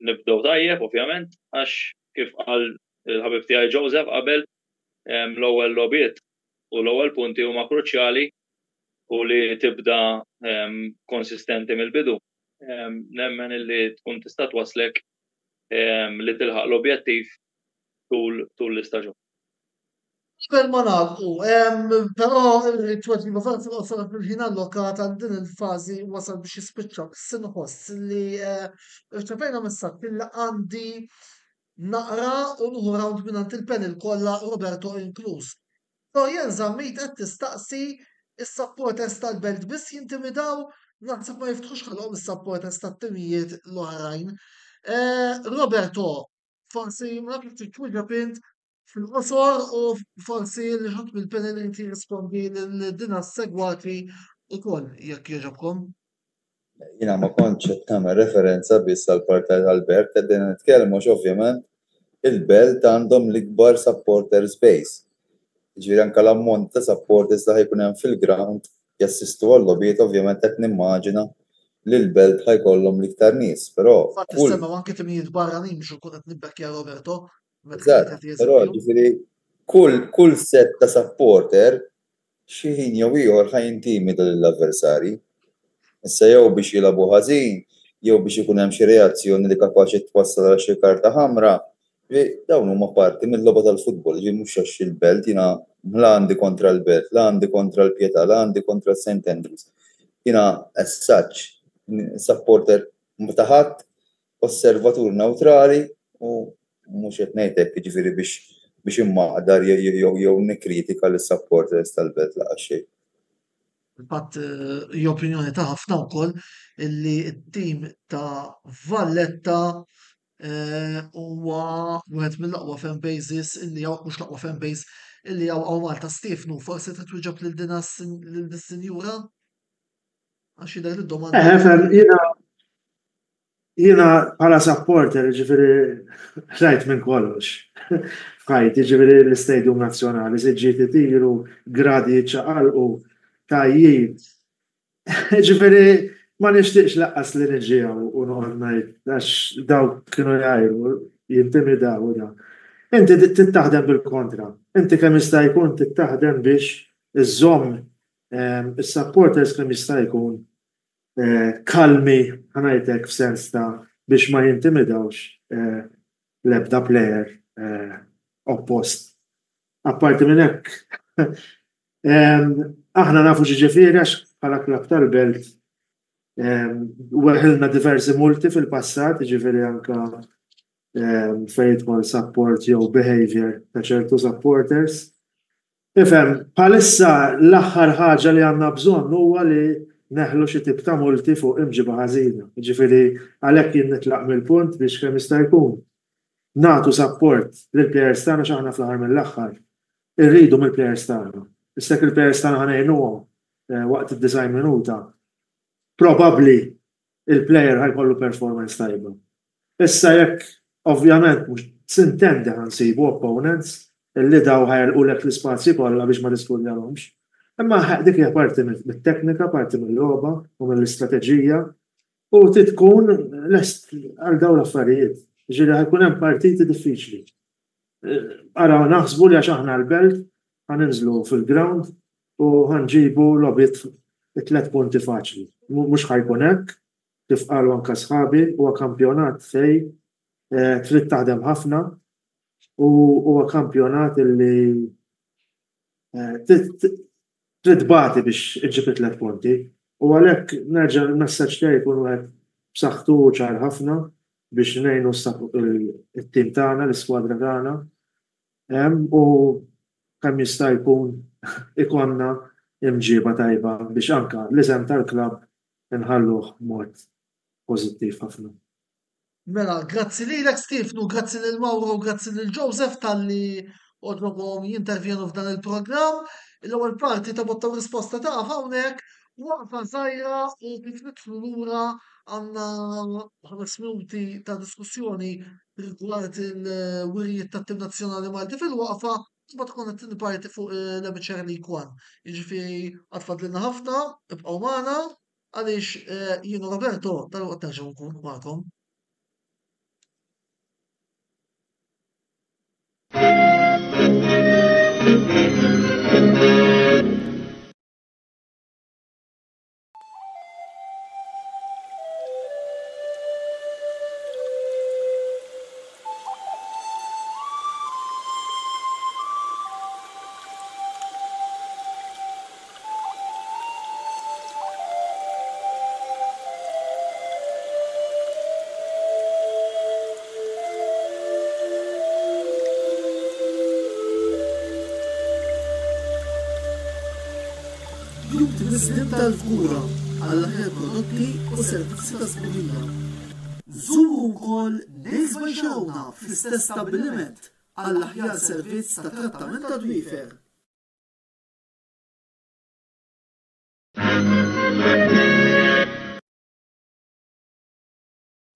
nibdew tajjeb, ovvjament, għax kif qal il-ħabib tiegħi Joseph qabel l-ewwel logħbiet u l-ewwel punti huma kruċjali u li tibda konsistenti mill-bidu. Nemmen illi tkun tista' twaslek li tilħaq l-objettiv tul l-istaġun. Qabel ma nagħlqu, però it-tweġiba forsi fil-ħin allokat għal din il-fażi wasal biex jispiċċaw s-sinħoss li rċevejna messaġġ li għandi naqra u nuħu round mingħand il-panel kollha Roberto inkluż. Jien żammejt qed tistaqsi is-supporters tal-Belt biss jintimidaw naħseb ma jiftħux ħalqhom is-supporters tat-timijiet l-oħrajn. Roberto, forsi ma nafx titwieġeb int fil-qosor u forsi li ħadd mill-panel inti rispondi lil-dina segwati ukoll jekk jogħġobkom. Jiena ma kontx qed nagħmel referenza biss għall-partit tal-Belt qegħdin nitkellmu ovvjament il-Belt għandhom l-ikbar supporters base. Ġifieri anke l-ammont ta' supporters li ħajkun hemm fil-ground jassistu għall-logħbiet ovvjament qed nimmaġina li l-Belt ħajkollhom l-iktar nies, però Fatt issemma anke timijiet barranin biex ikun qed nibbekkja Roberto. Eżatt, però ġifieri kull set ta' supporter xi ħin jew ieħor ħajintimida lill-avversarji. Issa jew biex jilagħbu ħażin, jew biex ikun hemm xi reazzjoni li kapaċi twassal għal xi karta ħamra. Dawn huma parti mill-logħba tal-futbol, ġifieri mhux għax il-Belt jiena la għandi kontra l-Belt, la għandi kontra l-Pjetà, la għandi kontra St. Andrews. Jiena as such supporter ta' ħadd, osservatur newtrali u mhux qed ngħid hekk jiġifieri biex immaqdar jew nikkritika lis-supporters tal-Belt laqgħa xejn. Fatt opinjoni ta' ħafna wkoll illi t-tim ta' Valletta huwa wieħed mill-aqwa fan bases illi hawn mhux l-aqwa fan base illi hawn Malta. Stefnu, forsi trid twieġeb lil din is-sinjura? Għax jidher id-domanda. Jiena bħala supporter ġifieri rajt minn kollox. F'ħajti ġifieri l-Istadium Nazzjonali se ġiet itiru gradi ċaqalqu tajjib. Ġifieri ma nixtieqx laqqas li niġġiew u noqgħod ngħid għax dawk kienu jgħidu jintimidaw da. Inti tittaħdem bil-kontra. Inti kemm jista' jkun tittaħdem biex iżomm is-supporters kemm jista' jkun kalmi ħanajtek f'sens ta' biex ma jintimidawx l-ebda plejer oppost. Apparti minn hekk, aħna nafu ġifieri għax bħala klab tal-Belt weħilna diversi multi fil-passat, ġifieri anke faithful support jew behavior ta' ċertu supporters. Ifhem, bħalissa l-aħħar ħaġa li għandna bżonn huwa li neħlu xi tip ta' multi fuq imġiba ħażina. Ġifieri għalhekk jien nitlaq mill-punt biex kemm jista' jkun nagħtu support lill-plejers tagħna x'aħna fl-aħħar mill-aħħar. Irridu mill-plejers tagħna. Issek il-plejers tagħna ħanejnuhom waqt id-design minuta. Probabbli il-plejer ħajkollu performance tajba. Issa jekk ovvjament mhux sintendi ħansibu opponents illi daw ħajrqulek l-ispazji kollha biex ma niskuljahomx. Imma dik hija parti mit-teknika, parti mill-logħba u mill-istrateġija u tkun lest għal dawn l-affarijiet. Ġieli ħajkun hemm partiti diffiċli. Ara naħsbu li għax aħna l-Belt ħaninżlu fil-ground u ħanġibu logħbiet 3 punti faċli. Mhux ħajkun hekk, kif qalu anke sħabi huwa kampjonat fej trid taħdem ħafna u huwa kampjonat illi trid bagħti biex iġġib 3 punti. U għalhekk nerġa' l-messaġġ tiegħi jkun wieħed b'saħħtu ċar ħafna biex ngħinu it-tim tagħna, l-iskwadra tagħna. U kemm jista' jkun ikollna imġiba tajba biex anke l-isem tal-klabb inħalluh b'mod pożittiv ħafna. Mela, grazzi lilek Stefnu, grazzi lil Mauro, grazzi lil Joseph tal-li odrobhom jintervjenu f'dan il-programm. L-ewwel parti ta' botta risposta ta' hawnhekk waqfa żgħira u kif nidħlu lura għandna 5 minuti ta' diskussjoni rigward il-wirijiet tat-tim nazzjonali Malti fil-waqfa ma tkun it-tieni parti fuq l-MHR League One. Jiġifieri għatfadlilna ħafna, ibqgħu magħna għaliex jien u Roberto tal-waqt nerġgħu nkunu magħkom. President tal-Kura għall-aħjar prodotti u servizzi ta' sburija. Żuru wkoll Nejsba Xawna fl-istess stabbiliment għall-aħjar servizz ta' trattament ta' dwiefer.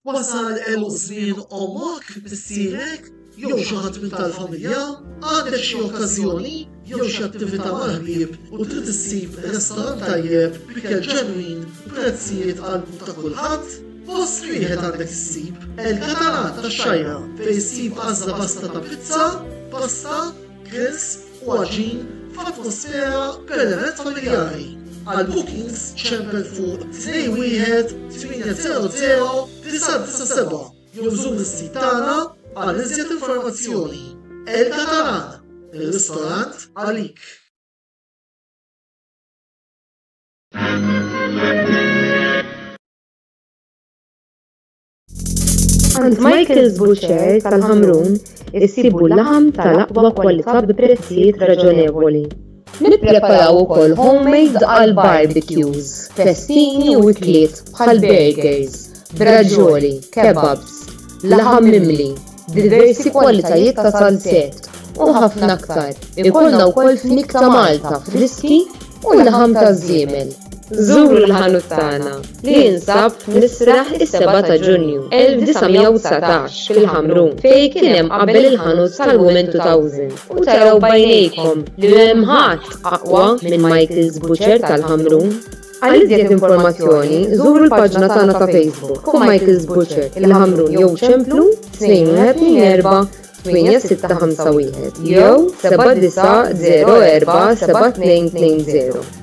Wasal żmien omok bissirek jew xi ħadd minn tal-familja għandek xi okkażjoni jew xi attività mal-ħbieb u trid issib restorant tajjeb b'ikel ġenwin b'prezzijiet qalbu ta' kulħadd, post wieħed għandek issib il-Katalan tax-Xajra fejn issib għażla basta ta' pizza, pasta, grills u għaġin f'atmosfera b'element familjari. Għal bookings ċempel fuq 21 800 997 jew żur is-sit tagħna għal iżjed informazzjoni. Il-Katalan, il-ristorant għalik. Għand Michael's Butcher tal-Ħamrun issibu l-laħam tal-aqwa kwalità b'prezzijiet raġonevoli. Nippreparaw ukoll homemade għal barbecues, festini u ikliet bħal burgers, braġoli, kebabs, laħam mimli, diversi kwalitajiet ta' salset u ħafna aktar. Ikollna wkoll fnik ta' Malta friski u laħam ta' żiemel. Żuru l-ħanut tagħna li jinsab f'Nisraħ is-7 ta' Ġunju 1919 fil-Ħamrun fejn kien hemm qabel il-ħanut tal-Women 2000 u taraw bajnejkom li hemm ħadd aqwa minn Michael's Butcher tal-Ħamrun. Għal iżjed informazzjoni, żuru l-paġna tagħna ta' Facebook u Michael's Butcher il-Ħamrun jew ċemplu 214 8651 jew 7904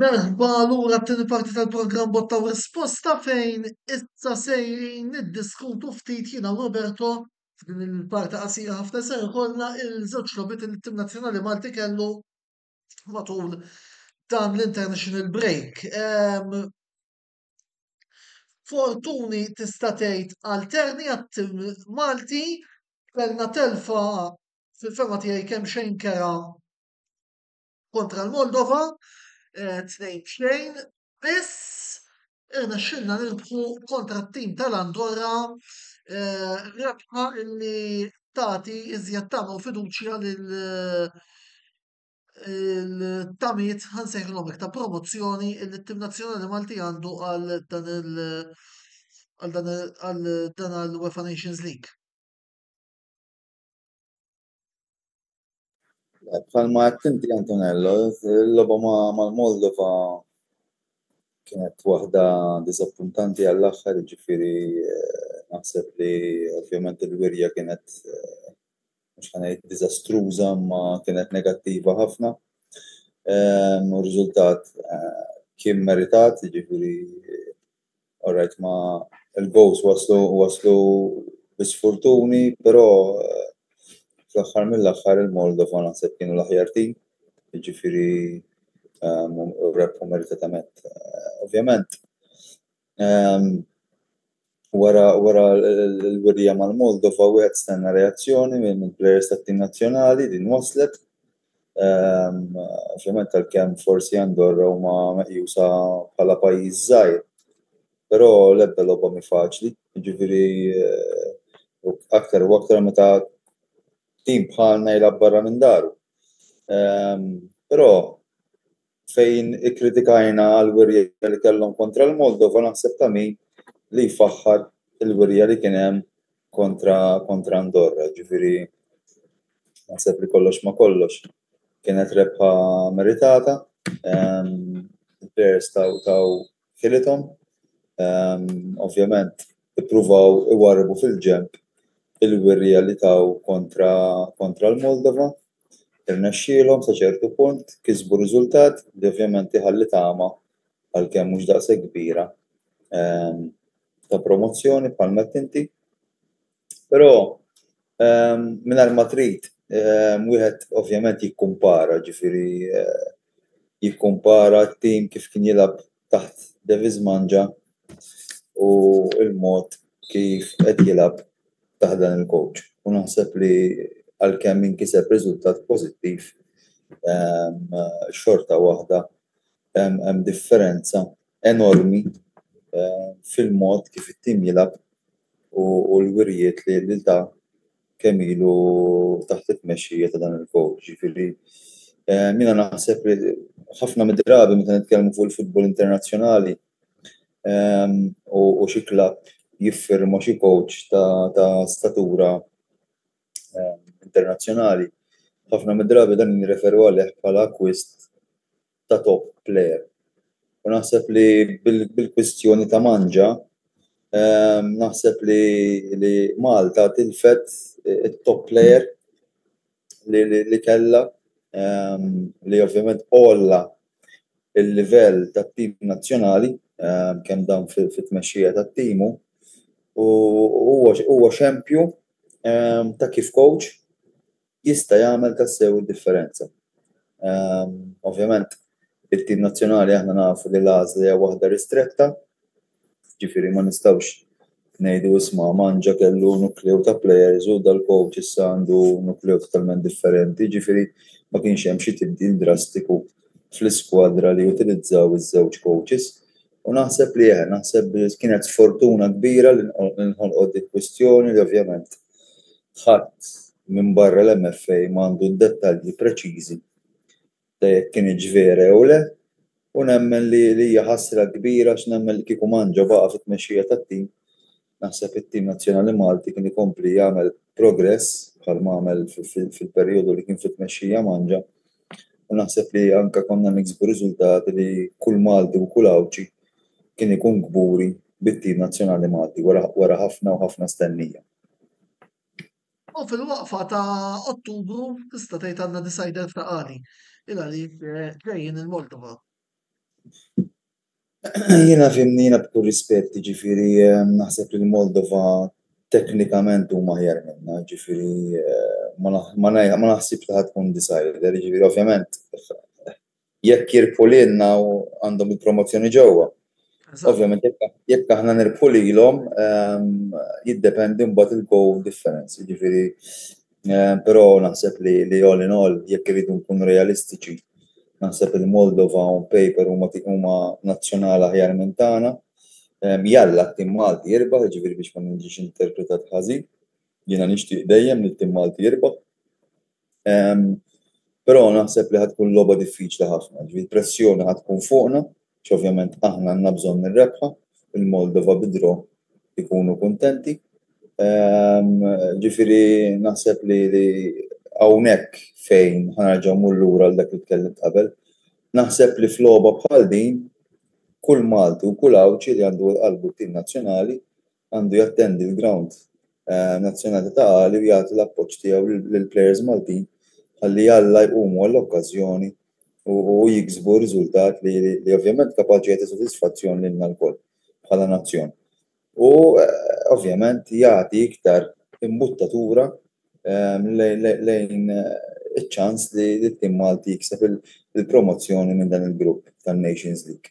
Merħba lura t-tieni parti tal-programm Botta u Risposta fejn issa sejrin niddiskutu ftit jiena u Roberto f'din il-parti qasira ħafna se jkollna il-żewġ logħbiet li t-tim nazzjonali Malti kellu matul dan l-international break. Fortuni tista' tgħid alterni għat-tim Malti kellna telfa fil-ferma tiegħi kemm xejn kera kontra l-Moldova 2-2 biss irnexxilna nirbħu kontra t-tim tal-Andorra rebħa illi tagħti iżjed tama u fiduċja lil-tamiet ħansejħilhom ta' promozzjoni illi t-tim nazzjonali Malti għandu għal dan l-UEFA Nations League. Bħalma għattinti Antonello, l-loba mal-Moldova kienet waħda disappuntanti għall-axħar, ġifiri naħseb li ovvjament il-wirja kienet mhux ħanejt diżastruża ma kienet negattiva ħafna. U riżultat kien meritat, ġifiri alright ma il-gows waslu bisfortuni, però fl-axħar mill-axħar il-Moldova naħseb kienu l-aħjar tim, ġifiri rebħu meritatament. Ovvjament, wara l-wirja mal-Moldova wieħed stenna reazzjoni minn plejers tat-tim nazzjonali din waslet. Ovvjament għalkemm forsi Andorra huma meqjusa bħala pajjiż żgħir, però l-ebda logħba mi faċli, ġifiri aktar u aktar meta tim bħalna jilab barra minn daru. Però fejn ikkritikajna għal-wirja li kellhom kontra l-Moldova naħseb ta' min li jfaħħar il-wirja li kien hemm kontra Andorra. Ġifieri naħseb li kollox ma kollox kienet rebħa meritata, il-players taw ħilithom, ovvjament ippruvaw iwarbu fil-ġemp il-wirja li taw kontra l-Moldova, irnexxielhom sa ċertu punt, kisbu riżultat li ovvjament iħalli tama għalkemm mhux daqshekk kbira ta' promozzjoni bħalma inti. Però mingħajr ma trid wieħed ovvjament jikkumpara, ġifieri jikkumpara t-tim kif kien jilgħab taħt Davis Manja u l-mod kif qed jilgħab taħt dan il-coach. U naħseb li għalkemm inkiseb riżultat pożittiv xorta waħda hemm differenza enormi fil-mod kif it-tim jilgħab u l-wirjiet li ta' kemm ilu taħt it-tmexxija ta' dan il-coach. Ġifieri jiena naħseb li ħafna mid-drabi meta nitkellmu fuq il-futbol internazzjonali u xi klabb jiffirma xi coach ta' statura internazzjonali, ħafna mid-drabi dan nirreferu għalih bħala acquist ta' top player. U naħseb li bil-kwistjoni ta' Manja, naħseb li Malta tilfet it-top player li kellha, li ovvjament olla il-livell tat-tim nazzjonali kemm dan fit-tmexxija tat-timu u huwa xempju ta' kif coach jista' jagħmel tassew id-differenza. Ovvjament it-tim nazzjonali aħna nafu li l-għażla hija waħda ristretta, ġifieri ma nistgħux ngħidu isma' Manġa kellu nukleu ta' players u dal-coach issa għandu nukleu totalment differenti, ġifieri ma kienx hemm xi tibdil drastiku fl-iskwadra li utilizzaw iż-żewġ coaches. U naħseb li kienet sfortuna kbira li nħolqod il-kwistjoni li ovvjament ħadd minn barra l-MFA m'għandu d-dettalji preċiżi ta' jekk kien vera jew le, u nemmen li hija ħasra kbira x'nemmen li kieku Manġa baqa' fit-tmexxija tat-tim. Naħseb it-tim nazzjonali Malti kien ikompli jagħmel progress bħalma għamel fil-perjodu li kien fit-tmexxija Manġa. U naħseb li anke konna niksbu riżultati li kull Malti u kull Awċi kien ikun kburi bit-tim nazzjonali Malti wara ħafna u ħafna stennija. U fil-waqfa ta' Ottubru tista' tgħid għandna decider ta' qali li ġejjin il-Moldova. Jiena b'kull rispett, ġifieri naħseb li l-Moldova teknikament huma aħjar minnha, ġifieri ma naħsibx li tkun decider, ġifieri ovvjament jekk jirbħu lilna u għandhom il-promozzjoni ġewwa. Ovvjament jekk aħna nirbħu lilhom jiddependi mbagħad il-goal difference, ġifieri però naħseb li all in all jekk iridu nkunu realistiċi naħseb il-Moldova on paper huma nazzjonali aħjar minn tagħna. Jalla t-tim Malti jirbaħ, ġifieri biex ma niġix interpretat ħażin. Jiena nixtieq dejjem li t-tim Malti jirbaħ. Però naħseb li ħadkun logħba diffiċli ħafna, ġifieri pressjoni ħadkun fuqna, x'ovvjament aħna għandna bżonn nirrebħa, il-Moldova bidru ikunu kuntenti. Ġifieri naħseb li hawnhekk fejn ħanerġgħu mmur lura għal dak li tkellimt qabel. Naħseb li f'logħba bħal din kull Malti u kull Awċi li għandu qalbu t-tim nazzjonali għandu jattendi l-ground nazzjonali ta' qali u jagħti l-appoġġ tiegħu lill-plejers Maltin ħalli Alla jqumu għall-okkażjoni u jiksbu riżultat li ovvjament kapaċi jagħti sodisfazzjon lilna lkoll bħala nazzjon. U ovvjament jagħti iktar imbuttatura lejn iċ-ċans li t-tim Malti jikseb il-promozzjoni minn dan il-grupp tan-Nations League.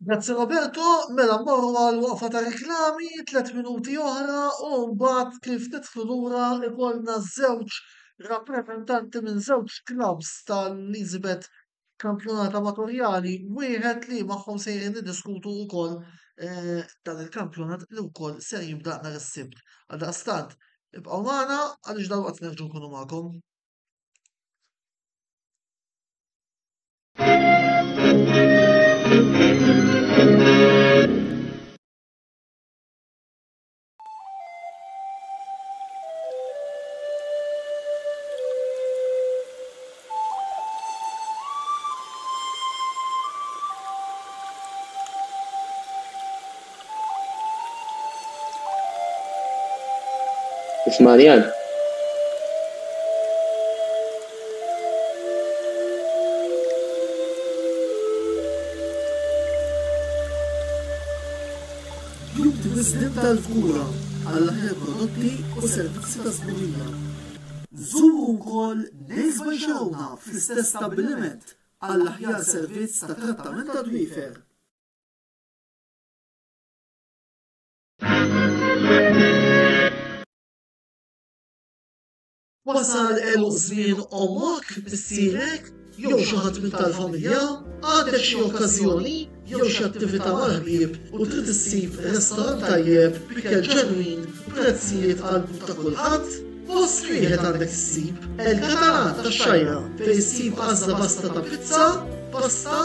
Grazzi Roberto, mela mmorru għal waqfa ta' reklami, 3 minuti oħra u mbagħad kif tidħlu lura ikollna żewġ rappreżentanti minn żewġ klabs tal-Elizabeth kampjonat amatorjali, wieħed li magħhom sejrin niddiskutu wkoll dan il-kampjonat li wkoll se jibda nhar is-Sibt. Għaldaqstant, ibqgħu magħna għaliex dalwaqt nerġgħu nkunu magħkom. اسمعني أنا. Wisdem tal-kura għall aħjar prodotti u servizzi ta' sburija. Żuru wkoll nejsba xewna fl-istess stabbiliment għall aħjar servizz ta' trattament ta' dwiefer. Wasal żmien ommok bissierek jew xi ħadd minn tal-familja għandek xi okkażjoni jew xi attività mal-ħbieb u trid issib restorant tajjeb b'ikel ġenwin b'prezzijiet qalbu ta' kulħadd, post wieħed għandek issib El-Katalan tax-Xajra fejn issib għażla basta ta' pizza, pasta,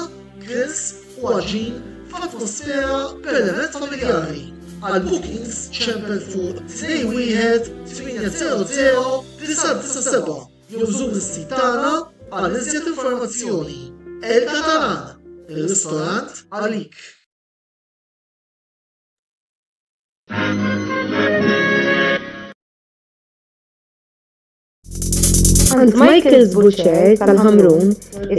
grills u għaġin f'atmosfera b'element familjari. Għal bookings ċempel fuq 21-800-997 jew żur is-sit tagħna għal iżjed informazzjoni. El-Katalan, ir-ristorant għalik. Għand Michael's Butcher tal-Ħamrun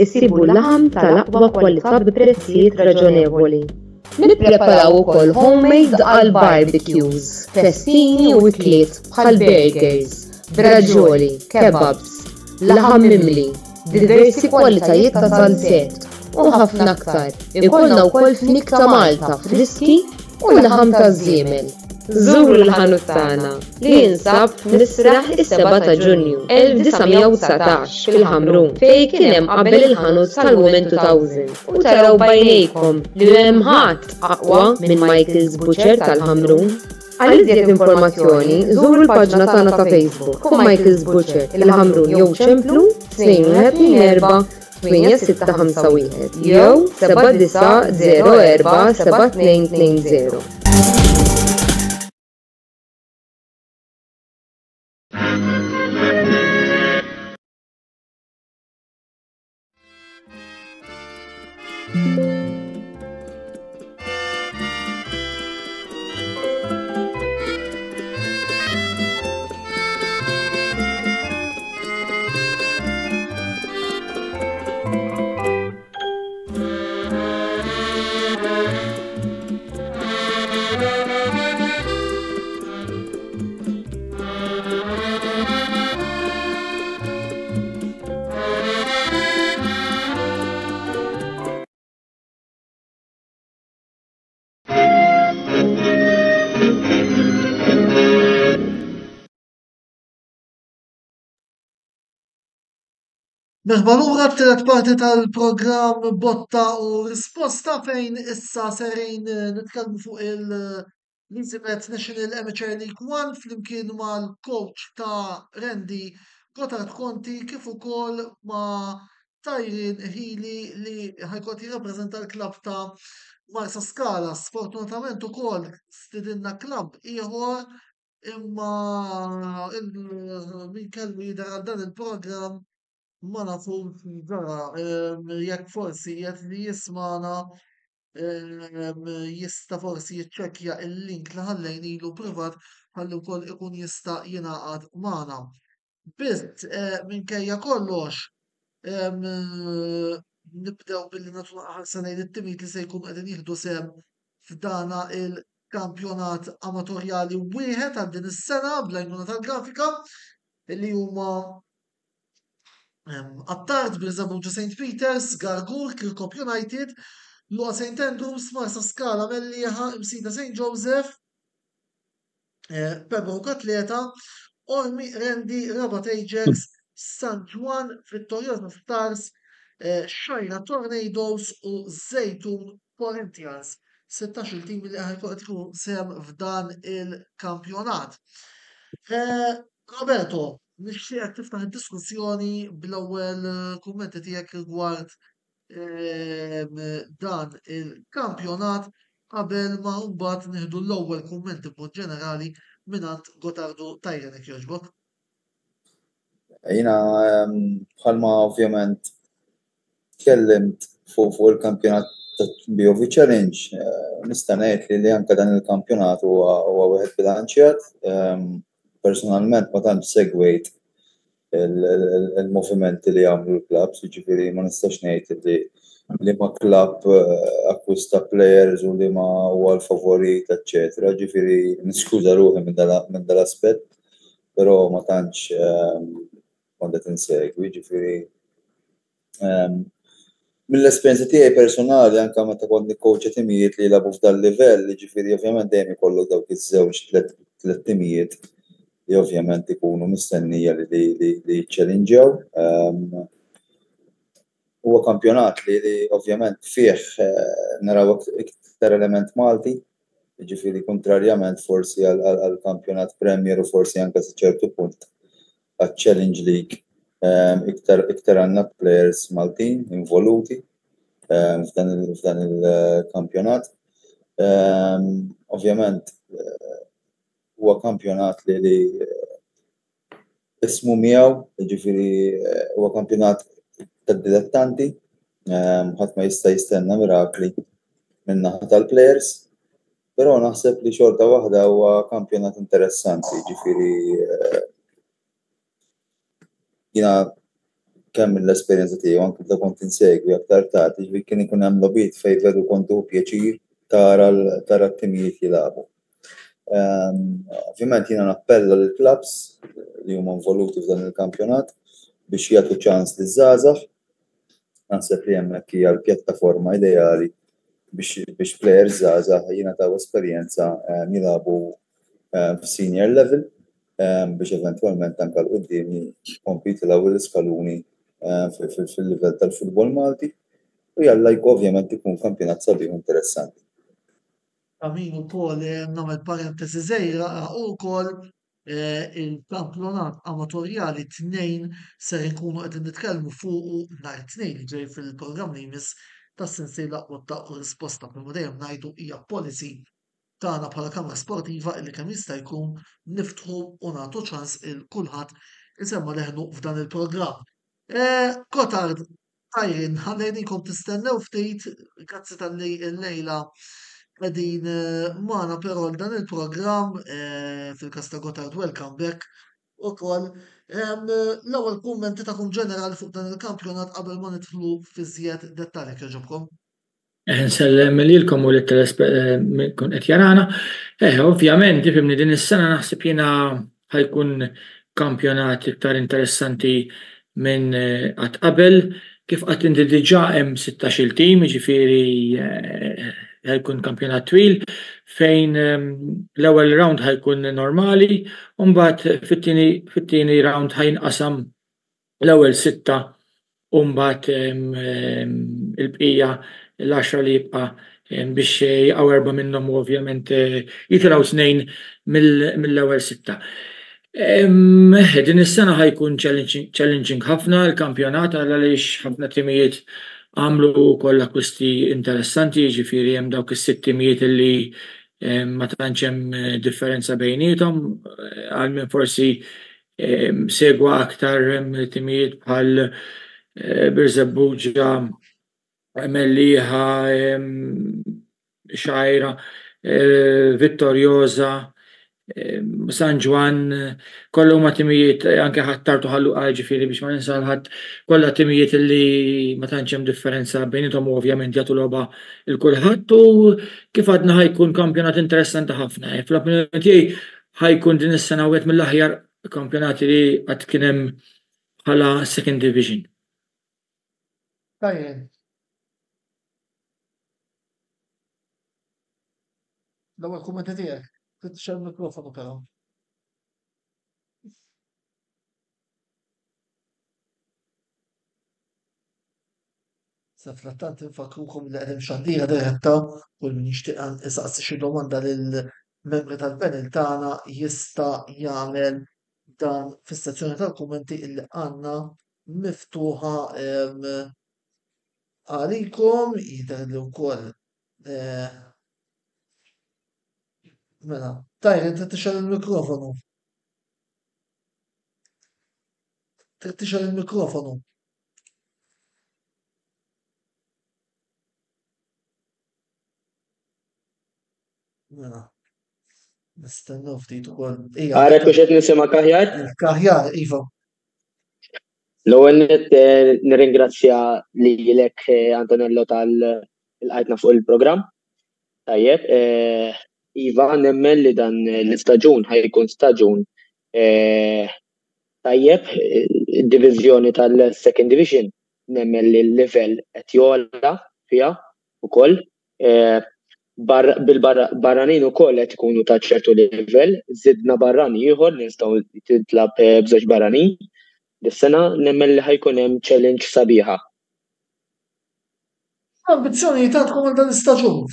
issibu l-laħam tal-aqwa kwalità b'prezzijiet raġonevoli. Nippreparaw ukoll homemade għal barbecues, festini u ikliet bħal burgers, braġoli, kebabs, laħam mimli, diversi kwalitajiet ta' salzett u ħafna aktar. Ikollna wkoll fnik ta' Malta, friski u laħam ta' żiemel. Żuru l-ħanut tagħna li jinsab f'Nisraħ is-7 ta' Ġunju 1919 fil-Ħamrun fejn kien hemm qabel il-ħanut tal-Women 2000 u taraw bajnejkom li hemm ħadd aqwa minn Michael's Butcher tal-Ħamrun. Għal iżjed informazzjoni, żuru l-paġna tagħna ta' Facebook fuq Michael's Butcher il-Ħamrun jew ċemplu 214 8651 jew 7904 7220. Merħba lura t-tielet parti tal-programm Botta u Risposta fejn issa serin nitkellmu fuq l-Elizabeth National Amateur League 1 flimkien mal-coach ta' Randy Gotthard Conti kif ukoll ma' Tyrin Healy li ħajkun jirrappreżenta l-klabb ta' Marsa Scala. Sfortunatament ukoll stidinna klabb ieħor imma min kellu jidher għal dan il-programm ma nafux ġara, jekk forsi qed li jismana jista' forsi jiċċekkja il-link li ħallejn ilu privat ħalli wkoll ikun jista' jingħaqad magħna. Biss minkejja kollox nibdew billi nagħtu ħarsa lejn it-timijiet li se jkunu qegħdin jieħdu sehem f'dana il-kampjonat amatorjali wieħed għal din is-sena bl-għajnuna tal-grafika li huma Attard, Birzabuġa St. Peters, Gargur, Kirkop United, Lua St. Andrews, Marsa Scala, Mellieħa, Msida St. Joseph, Pembroke Atleta, Ormi, Randy, Rabat Ajax, San Juan, Vittoriosa Stars, Xajra Tornadoes u Zejtun Corinthians. 16 il-tim li ħajkun sem f'dan il-kampjonat. Roberto, nixtieq tiftaħ id-diskussjoni bl-ewwel kummenti tiegħek rigward dan il-kampjonat qabel ma mbagħad nieħdu l-ewwel kummenti b'mod ġenerali mingħand Gottardu Tyrin jekk jogħġbok. Jiena bħalma ovvjament tkellimt fuq il-kampjonat ta' BOV Challenge, nista' ngħid li anke dan il-kampjonat huwa wieħed bilanċjat. Personalment ma tantx segwejt il-movimenti li jagħmlu l-klabs, jiġifieri ma nistax ngħid li ma klabb akkwista players u li ma huwa l-favorit, eċċetera. Ġifieri niskuża ruħi minn dal-aspett, però ma tantx kont qed insegwi, ġifieri mill-esperjenza tiegħi personali anke meta kont nikkoċċja timijiet li jilagħbu f'dan livell, jiġifieri ovvjament dejjem ikollok dawk iż-żewġ tliet timijiet li ovvjament ikunu mistennija li jiċċellinġew. Huwa kampjonat li ovvjament fih naraw iktar element Malti, jiġifieri kontrarjament forsi għall-kampjonat Premier u forsi anke sa ċertu punt għaċ-Challenge League. Iktar għandna players Maltin involuti f'dan il-kampjonat. Ovvjament huwa kampjonat li ismu miegħu, jiġifieri huwa kampjonat tad-dilettanti, ħadd ma jista' jistenna mirakli min-naħa tal-plejers, però naħseb li xorta waħda huwa kampjonat interessanti, jiġifieri jiena kemm mill-esperjenza tiegħu anke meta kont insegwi aktar tard, jiġifieri kien ikun hemm logħbiet fejn veru kontu pjaċir tara t-timijiet jilagħbu. Ovvjament jiena nappella lill-klabs li huma involuti f'dan il-kampjonat biex jagħtu ċans liż-żgħażagħ naħseb li hemmhekk hija l-pjattaforma ideali biex players żgħażagħ jingħataw esperjenza jilagħbu f'senior level biex eventwalment anke l-qudiem jikkompitu l-ewwel iskaluni fil-livell tal-futbol Malti u jalla ovvjament ikun kampjonat sabiħ interessanti. Amin ukoll nagħmel parentesi żgħira wkoll il-kampjonat amatorjali tnejn ser ikunu qegħdin nitkellmu fuq nhar tnejn li ġej fil-programm li jmiss tas-sensiela u ta' risposta bħalma dejjem ngħidu hija policy tagħna bħala Kamra Sportiva li kemm jista' jkun niftħu u nagħtu ċans il kulħadd isemma leħnu f'dan il-programm. Kotard, Tajrin, ħallejnikom tistennew ftit grazzi tal-li l-lejla qegħdin magħna però dan il-programm fil-każ ta' Gotthard welcome back ukoll l-ewwel kummenti tagħkom ġenerali fuq dan il-kampjonat qabel ma nidħlu fi żjed dettalji jogħġobkom. Nsellem lilkom u l-telespettaturi kun qed jarana. Ovvjament ifhimni din is-sena naħseb jiena ħajkun kampjonat iktar interessanti minn qatt qabel. Kif qatt inti diġà hemm 16 tim, jiġifieri ħajkun kampjonat twil fejn l-ewwel round ħajkun normali u mbagħad fit-tieni round ħajnqasam l-ewwel 6 u mbagħad il-bqija l-10 li jibqa' biex jaqgħu 4 minnhom ovvjament jitilgħu 2 mill-ewwel 6. Din is-sena ħajkun challenging ħafna l-kampjonat għaliex ħafna timijiet għamlu wkoll akkwisti interessanti, jiġifieri hemm dawk is-sitt timijiet li ma tantx hemm differenza bejniethom għal min forsi segwa aktar timijiet bħal Birzebbuġa, Mellieħa, Xajra, Vittorjosa, San Ġwan, kollu ma timijiet anke ħattartu ħallu ġifieri biex ma ninsal ħadd kollha timijiet li ma tantx hemm differenza bejniethom u ovvjament jagħtu logħba il kulħadd u kif għadna ħajkun kampjonat interessanti ħafna. Fl-opinjoni tiegħi ħajkun din is-sena wieħed mill-aħjar kampjonati li qatt kien hemm bħala second division. Tajjeb. L-ewwel kummenti tiegħek. Titxel mikrofonu però. Sa frattant infakrukom li qegħdin xandira diretta u min jixtieq isaqsi xi domanda lill-membri tal-panel tagħna jista' jagħmel dan fis-sezzjoni tal-kummenti illi għandna miftuħa għalikom jidher li wkoll mela, Tajrin, trid tixel il-mikrofonu. Trid tixel il-mikrofonu. Mela. Nistennew ftit ukoll. Għarek biex qed nisimgħek aħjar? Aħjar, iva. L-ewwel nirringrazzja lilek Antonello tal-qajtna fuq il-programm. Tajjeb, Iva, nemmen li dan l-istaġun ħajkun staġun tajjeb, id-diviżjoni tal-second division, nemmen li l-level qed jogħla fiha ukoll. Bil-barranin ukoll qed ikunu ta' ċertu level, żidna barrani ieħor nistgħu titlab b'żewġ barranin. Dis-sena nemmen li ħajkun hemm challenge sabiħa. Ambizzjoni tagħkom għal dan l-istaġun.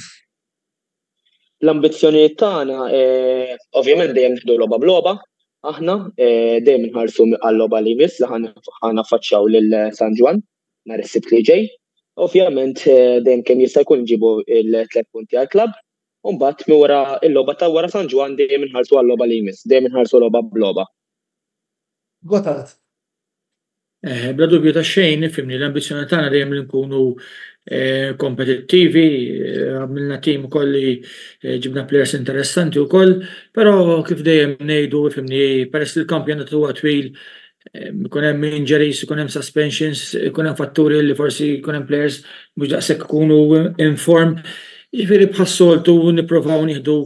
L-ambizzjonijiet tagħna ovvjament dejjem nieħdu logħba b'logħba, aħna dejjem inħarsu għall-logħba li jmiss li ħanaffaċċjaw lil San Ġwan nhar is-sibt li ġej. Ovvjament dejjem kemm jista' jkun nġibu l-3 punti għall-klabb, u mbagħad minn wara l-logħba ta' wara San Ġwan dejjem inħarsu għall-logħba li jmiss, dejjem inħarsu logħba b'logħba. Gotthard. Bla dubju ta' xejn, nifhimni l-ambizzjoni tagħna dejjem li nkunu kompetittivi, għamilna tim ukoll li ġibna players interessanti wkoll, però kif dejjem ngħidu ifhimni peress li l-kampjonat huwa twil, ikun hemm injuries, ikun hemm suspensions, ikun hemm fatturi li forsi ikun hemm players mhux daqshekk ikunu inform, jiġifieri bħas-soltu nippruvaw nieħdu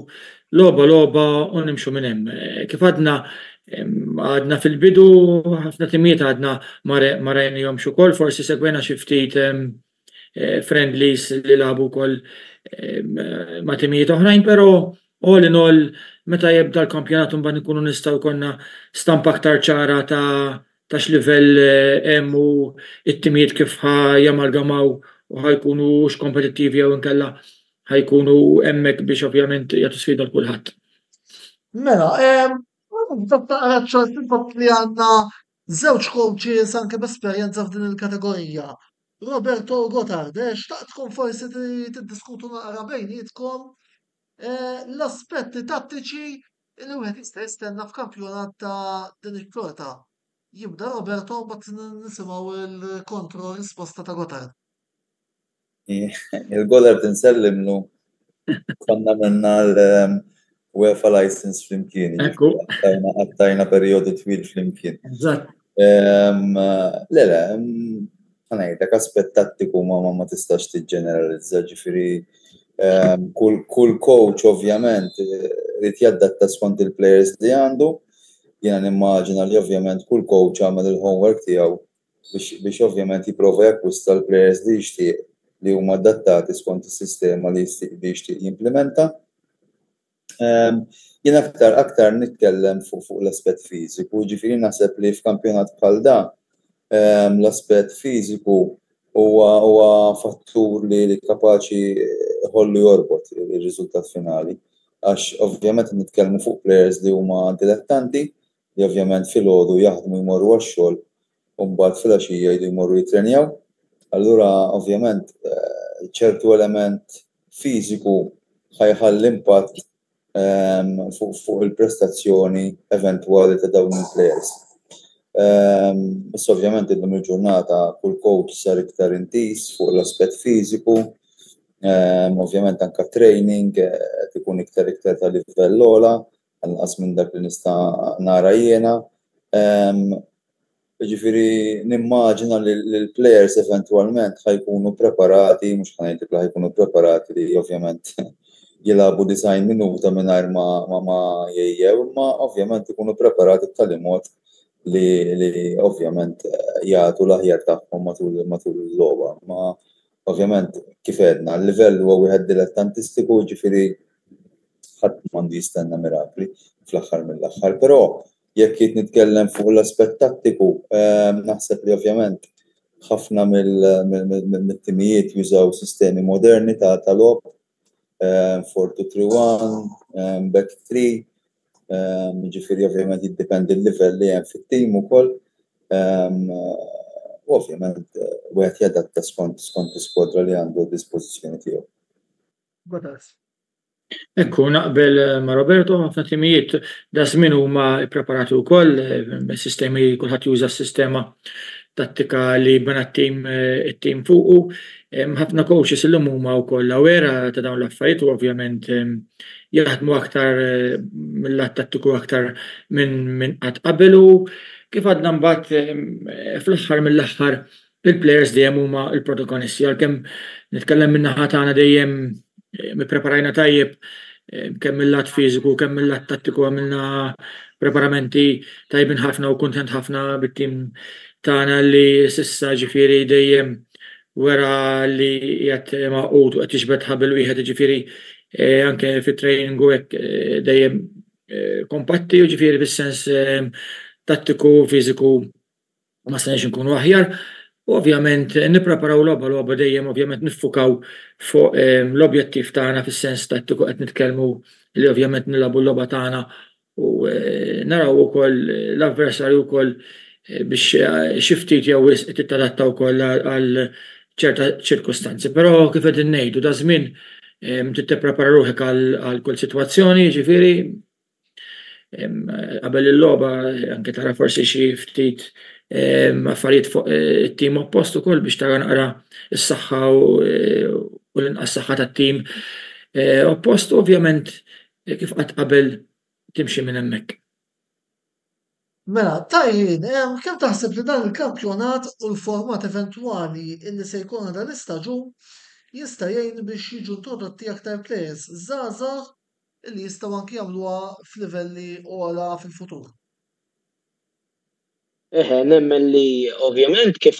logħba u nimxu minn hemm. Kif għadna Għadna fil-bidu ħafna timijiet għadna ma rajnihomx ukoll, forsi segwena xi ftit friendlies li labu wkoll ma' timijiet oħrajn, però all in all meta jibda l-kampjonat mbagħad nkunu nistgħu jkollna stampa aktar ċara ta' x'livell hemm u t-timijiet kif jamalgamaw u ħajkunu x'kompetittivi jew inkella ħajkunu hemmhekk biex ovvjament jagħtu sfida l kulħadd. Mela, li għanna żewġ coaches anke b'esperjenza f'din il-kategorija. Roberto Gotthard, xtaqtkom forsi tiddiskutu naqra bejnietkom l-aspetti tattiċi li wieħed jista' jistenna f'kampjonat ta' din il-kwota. Jibda Roberto mbagħad nisimgħu il-kontro risposta ta' Gotthard. Il-Gotthard insellimlu konna minna UEFA license flimkien. Għattajna periodu twil flimkien. Le, għanajdek aspett tattiku ma tistax tiġġeneralizza, ġifiri kull coach ovvjament rrit jaddatta skont il-players li għandu, jena nimmaġina li ovvjament kull coach għamel il-homework tiegħu biex ovvjament jipprova jakkwista l-players li jixtieq li huma adattati skont is-sistema li jixtieq jimplementa. Jien aktar nitkellem fuq l-aspett fiżiku, ġifieri naħseb li f'kampjonat bħal dan l-aspett fiżiku huwa fattur li kapaċi ħollu jorbot ir-riżultat finali. Għax ovvjament nitkellmu fuq players li huma dilettanti li ovvjament filgħodu jaħdmu jmorru għax-xogħol u mbagħad filgħaxija jdu jmorru jitrenjaw. Allura ovvjament ċertu element fiżiku ħajħalli impatt fuq il-prestazzjoni eventwali ta' dawn il-players. Issa ovvjament illum il-ġurnata kull coach sar iktar intis fuq l-aspett fiżiku, ovvjament anke training qed ikun iktar ta' livell ogħla, anqas minn dak li nista' nara jiena. Ġifieri nimmaġina li l-players eventwalment ħajkunu preparati, mhux ħanejtek li ħajkunu preparati li ovvjament jilabu design minuta mingħajr ma jgħejjew, imma ovvjament ikunu preparati b'tali mod li ovvjament jagħtu l-aħjar tagħhom matul il-logħba. Ma ovvjament kif għedna, l-livell huwa wieħed dilettantistiku, ġifieri ħadd m'għandu jistenna mirakli fl-aħħar mill-aħħar. Però jekk jiet nitkellem fuq l-aspett tattiku, naħseb li ovvjament ħafna mill-timijiet jużaw sistemi moderni ta' logħb 4-2-3-1, back 3, ġifieri ovvjament jiddependi l-livell li hemm fit-tim ukoll. Ovvjament wieħed jadatta skont l-iskwadra li għandu d-dispożizzjoni tiegħu. Ekku, naqbel ma' Roberto, ħafna timijiet da żmien huma ppreparati wkoll, sistemi kulħadd juża s-sistema tattika li bena it-tim fuqu. Ħafna coaches illum huma wkoll aware ta' dawn l-affarijiet u ovvjament jaħdmu aktar mill-lat tattiku aktar minn qatt qabel u kif għadna mbagħad fl-aħħar mill-aħħar il-players dejjem huma l-protagonisti għalkemm nitkellem min-naħa tagħna dejjem mippreparajna tajjeb kemm mill-lat fiżiku, kemm mill-lat tattiku għamilna preparamenti tajbin ħafna u kuntent ħafna bit-tim tagħna li s'issa ġifieri dejjem wara li qiegħed maqut u qed jixbed ħabel wieħed ġifieri anke fit-training u hekk dejjem kompatti u ġifieri fis-sens tattiku, fiżiku ma stajniex inkunu aħjar. U ovvjament nippreparaw logħba dejjem ovvjament niffukaw fuq l-objettiv tagħna fis-sens tattiku qed nitkellmu li ovvjament nilagħbu l-logħba tagħna u naraw ukoll l-avversarju wkoll biex xi ftit jew wisq tittadatta wkoll għal ċerta ċirkostanzi. Però kif qed ngħidu da żmien tipprepara ruħek għal kull sitwazzjoni, ġifieri qabel il-logħba anke tara forsi xi ftit affarijiet fuq it-tim oppost ukoll biex tara naqra s-saħħa u l-inqas saħħa tat-tim oppost ovvjament kif qatt qabel timxi minn hemmhekk. Mela, tajjin, kemm taħseb li dan il-kampjonat u l-format eventwali illi se jkun dan l-istaġun jista' jgħin biex jiġu introdotti aktar players żgħażagħ illi jistgħu anke jagħmluha f'livelli ogħla fil-futur? Nemmen li ovvjament kif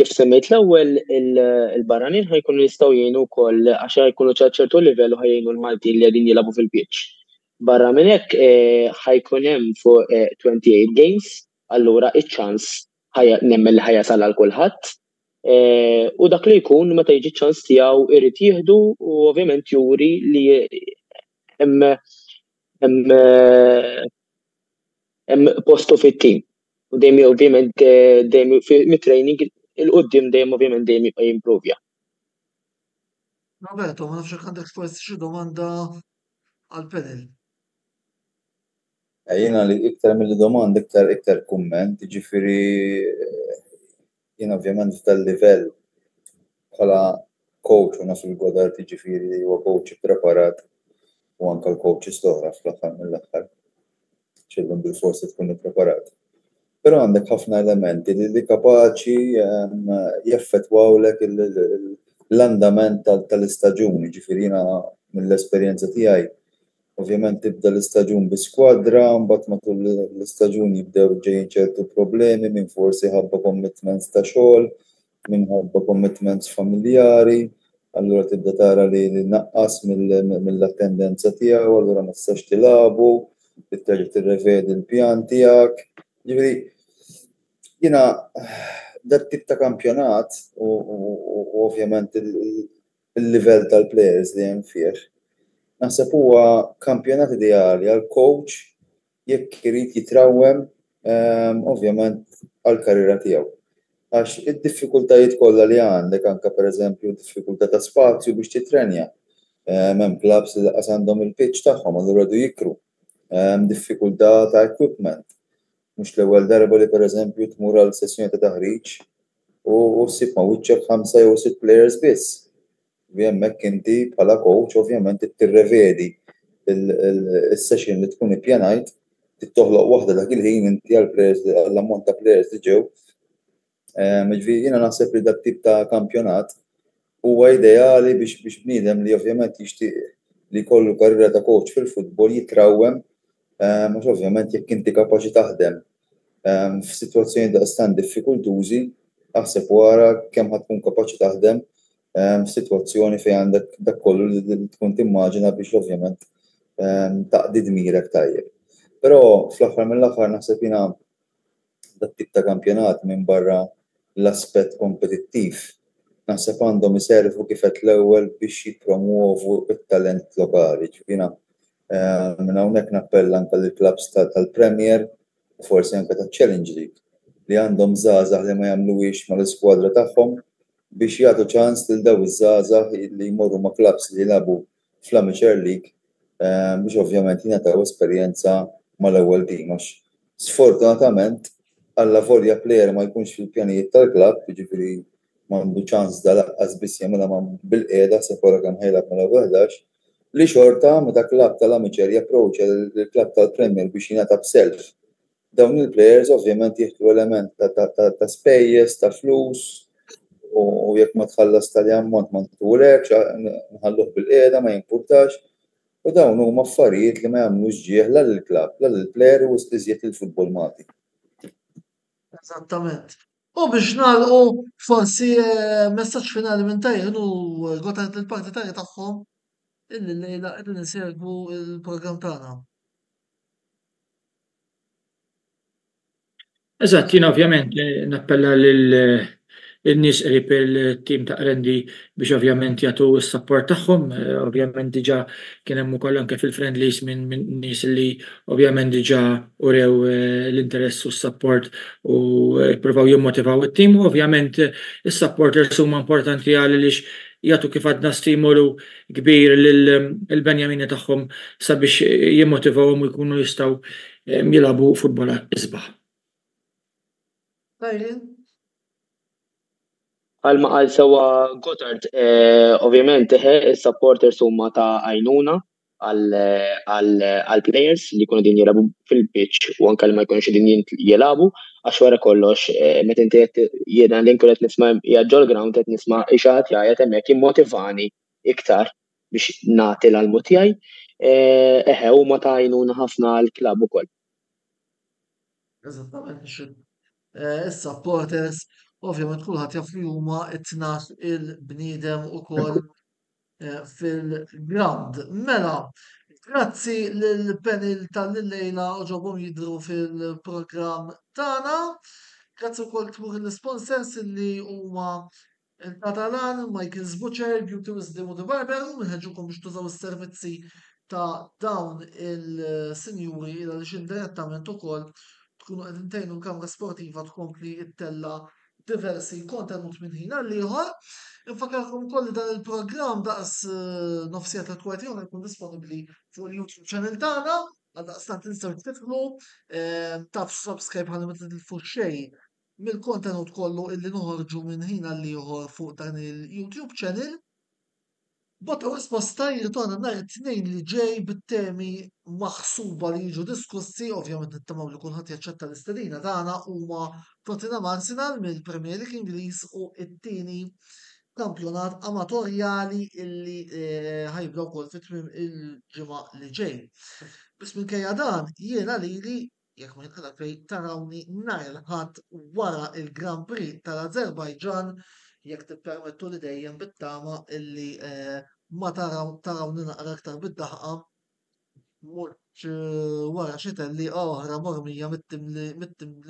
semmejt l-ewwel il-barranin ħajkunu jistgħu jgħinu wkoll għax ħajkunu ċertu livell u ħajjgħinu l-Maltin li qegħdin jilagħbu fil-pitch. Barra minn hekk ħajkun hemm fuq 28 games, allura iċ-ċans nemmen li ħajasal għal kulħadd. U dak li jkun meta jiġi ċans tiegħu irid jieħdu u ovvjament juri li hemm postu fit-tim. U dejjem ovvjament dejjem mit-training il-qudiem dejjem ovvjament dejjem jibqa' jimprovja. Roberto, ma nafx għandek forsi xi domanda għall-panel. Jiena li iktar mill-domanda iktar kumment, jiġifieri jien ovvjament f'dal-livell bħala coach u naf il-Godard jiġifieri huwa coach ippreparat u anke l-coaches l-oħra fl-aħħar mill-aħħar. ċillhom bil-forsi tkun ippreparat. Però għandek ħafna elementi li kapaċi jaffettwawlek l-andament tal-istaġun, ġifieri jiena mill-esperjenza tiegħi. Ovvjament tibda l-istaġun bi skwadra, mbagħad matul l-istaġun jibdew ġejjin ċertu problemi minn forsi ħabba commitments ta' xogħol, minn ħabba commitments familjari, allura tibda tara li naqqas mill-attendenza tiegħu, allura ma tistax tilagħbu, titterġa' tirrevedi l-pjan tiegħek. Ġifieri jiena dak tip ta' kampjonat u ovvjament il-livell tal-players li hemm fih. Naħseb huwa kampjonat ideali għal coach jekk irid jitrawwem ovvjament għall-karriera tiegħu. Għax id-diffikultajiet kollha li għandek anke pereżempju diffikultà ta' spazju biex titrenja. Hemm clubs li laqas għandhom il-pitch tagħhom allura jdu jikru. Diffikultà ta' equipment. Mhux l-ewwel darba li pereżempju tmur għal sessjoni ta' taħriġ u ssib ma' wiċċek 5 jew 6 players biss. Hemmhekk inti bħala coach ovvjament tirrevedi il-session li tkun ippjanajt, tittoħloq waħda dak il-ħin inti għall-ammont ta' players li ġew. Jiġifieri jiena naħseb li dak tip ta' kampjonat huwa ideali biex bniedem li ovvjament jixtieq li jkollu karriera ta' coach fil-futbol jitrawwem mhux ovvjament jekk inti kapaċi taħdem f'sitwazzjoni daqstant diffikultużi, aħseb wara kemm ħadd tkun kapaċi taħdem f'sitwazzjoni fejn għandek dak kollu li tkun timmaġina biex ovvjament taqdi dmirek tajjeb. Però fl-aħħar mill-aħħar naħseb jiena dak tip ta' kampjonat minn barra l-aspett kompetittiv naħseb għandhom iservu kif qed l-ewwel biex jippromuovu t-talent lokali. Ġifieri minn hawnhekk nappella anke lill-clubs tal-Premier u forsi anke taċ-Challenge League li għandhom żgħażagħ li ma jagħmluhiex mal-iskwadra tagħhom biex jagħtu ċans lil dawn iż-żgħażagħ li jmorru ma' clubs li jilagħbu fl-Amateur League biex ovvjament jingħataw esperjenza mal-ewwel tim għax sfortunatament alla volja plejer ma jkunx fil-pjanijiet tal-klabb, jiġifieri m'għandu ċans laqqas biss jagħmilha bil-qiegħda se kollha kemm ħejlab mal-ewwel 11 li xorta meta klabb tal-Amateur japproċċja l-klabb tal-Premier biex jingħata b'self. Dawn il-plejers ovvjament jieħdu element ta' spejjeż, ta' flus u jekk ma tħallas tal-ammont ma ntulekx, nħalluh bil-qiegħda ma jimpurtax. U dawn huma affarijiet li ma jagħmlux ġieħ la lill-klabb, la lill-plejer u iżjed lill-futbol Malti. Eżattament. U biex nagħlqu forsi messaġġ finali minn tajjeb u Godard il-partitarji tagħhom illi lejla qegħdin insegwu l-programm tagħna. Eżatt, jiena ovvjament nappella lil-nies qrib il-tim ta' Rendi biex ovvjament jagħtu s-support tagħhom, ovvjament diġà kien hemm ukoll anke fil-friendlies minn nies li ovvjament diġà urew l-interess u s-support u ppruvaw jimmotivaw it-tim u ovvjament is-supporters huma importanti għaliex jagħtu kif għadna stimolu kbir lill-Benjamini tagħhom sabiex jimmotivawhom u jkunu jistgħu jilagħbu futbol isbaħ. Għalma qal sewa Godard, ovvjament is-supporters huma ta' għajnuna għal-players li jkunu din jilagħbu fil-pitch u anke li ma jkunux din jilagħbu għax wara kollox meta inti jiena li nkun qed nisma' ġol ground qed nisma' xi ħadd jgħid hemmhekk jimmotivani iktar biex nagħti l-almu tiegħi. Huma ta' għajnuna ħafna għall-klabb ukoll. Eżattament. is-supporters, ovvjament kulħadd jaf li huma t-12 il-bniedem ukoll fil-ground. Mela, grazzi lill-panel tal-lejla u ġobhom jidhru fil-programm tagħna. Grazzi wkoll tmur l-sponsors li huma il-Katalan, Michael's Butcher, Beauty Wisdom u The Barber, u nħeġġukom biex tużaw is-servizzi ta' dawn il-sinjuri għaliex indirettament ukoll tkunu qegħdin tgħinu l-kamra sportiva tkompli ttella diversi kontenut minn ħin għal ieħor. Infakarkom ukoll li dan il-programm daqs nofsijat l-kwart jum jkun disponibbli fuq il-YouTube channel tagħna, għal daqstant tinsew tidħlu, taf subscribe ħalli ma titilfux xejn mill-kontenut kollu illi noħorġu minn ħin għal ieħor fuq dan il-YouTube channel. Botta u risposta jirritorna nhar it-tnejn li ġej bit-temi maħsuba li jiġu diskussi, ovvjament nittamaw li kulħadd jaċċetta l-istedina tagħna huma Tottenham Arsenal mill-Premier League Ingliż u t-tieni kampjonat amatorjali illi ħajbda wkoll fit-tmiem il-ġimgħa li ġej. Biss minkejja dan jiena lili jekk ma jinqalaq fej tarawni nhar il-ħadd wara il-Grand Prix tal-Azerbajġan jekk tippermettu li dejjem bit-tama illi ma tarawni naqra aktar bid-daħqa mhux wara xi telli oħra mormija mit-tim li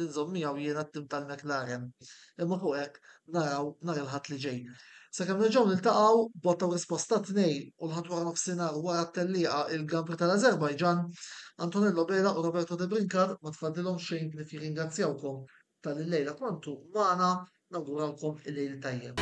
nżommija u jiena t-tim tal-McLaren. Imma fuq hekk naraw nhar il-ħadd li ġej. Sakemm nerġgħu niltaqgħu botta u risposta tnejn u l-ħadd wara nofsinhar wara t-tellieqa il-Grand Prix tal-Azerbajġan, Antonello Bela u Roberto De Brincar ma tfadlilhom xejn li jirringrazzjawkom tal-lejla kontu magħna. Nawguralkom il-lejl tajjeb.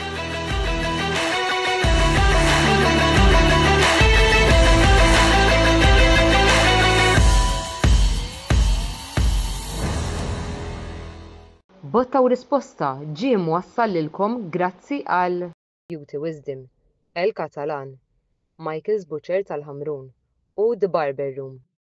Botta u risposta ġie mwassal lilkom grazzi għal Beauty Wisdom, El Katalan, Michael's Butcher tal-Ħamrun u The Barber Room.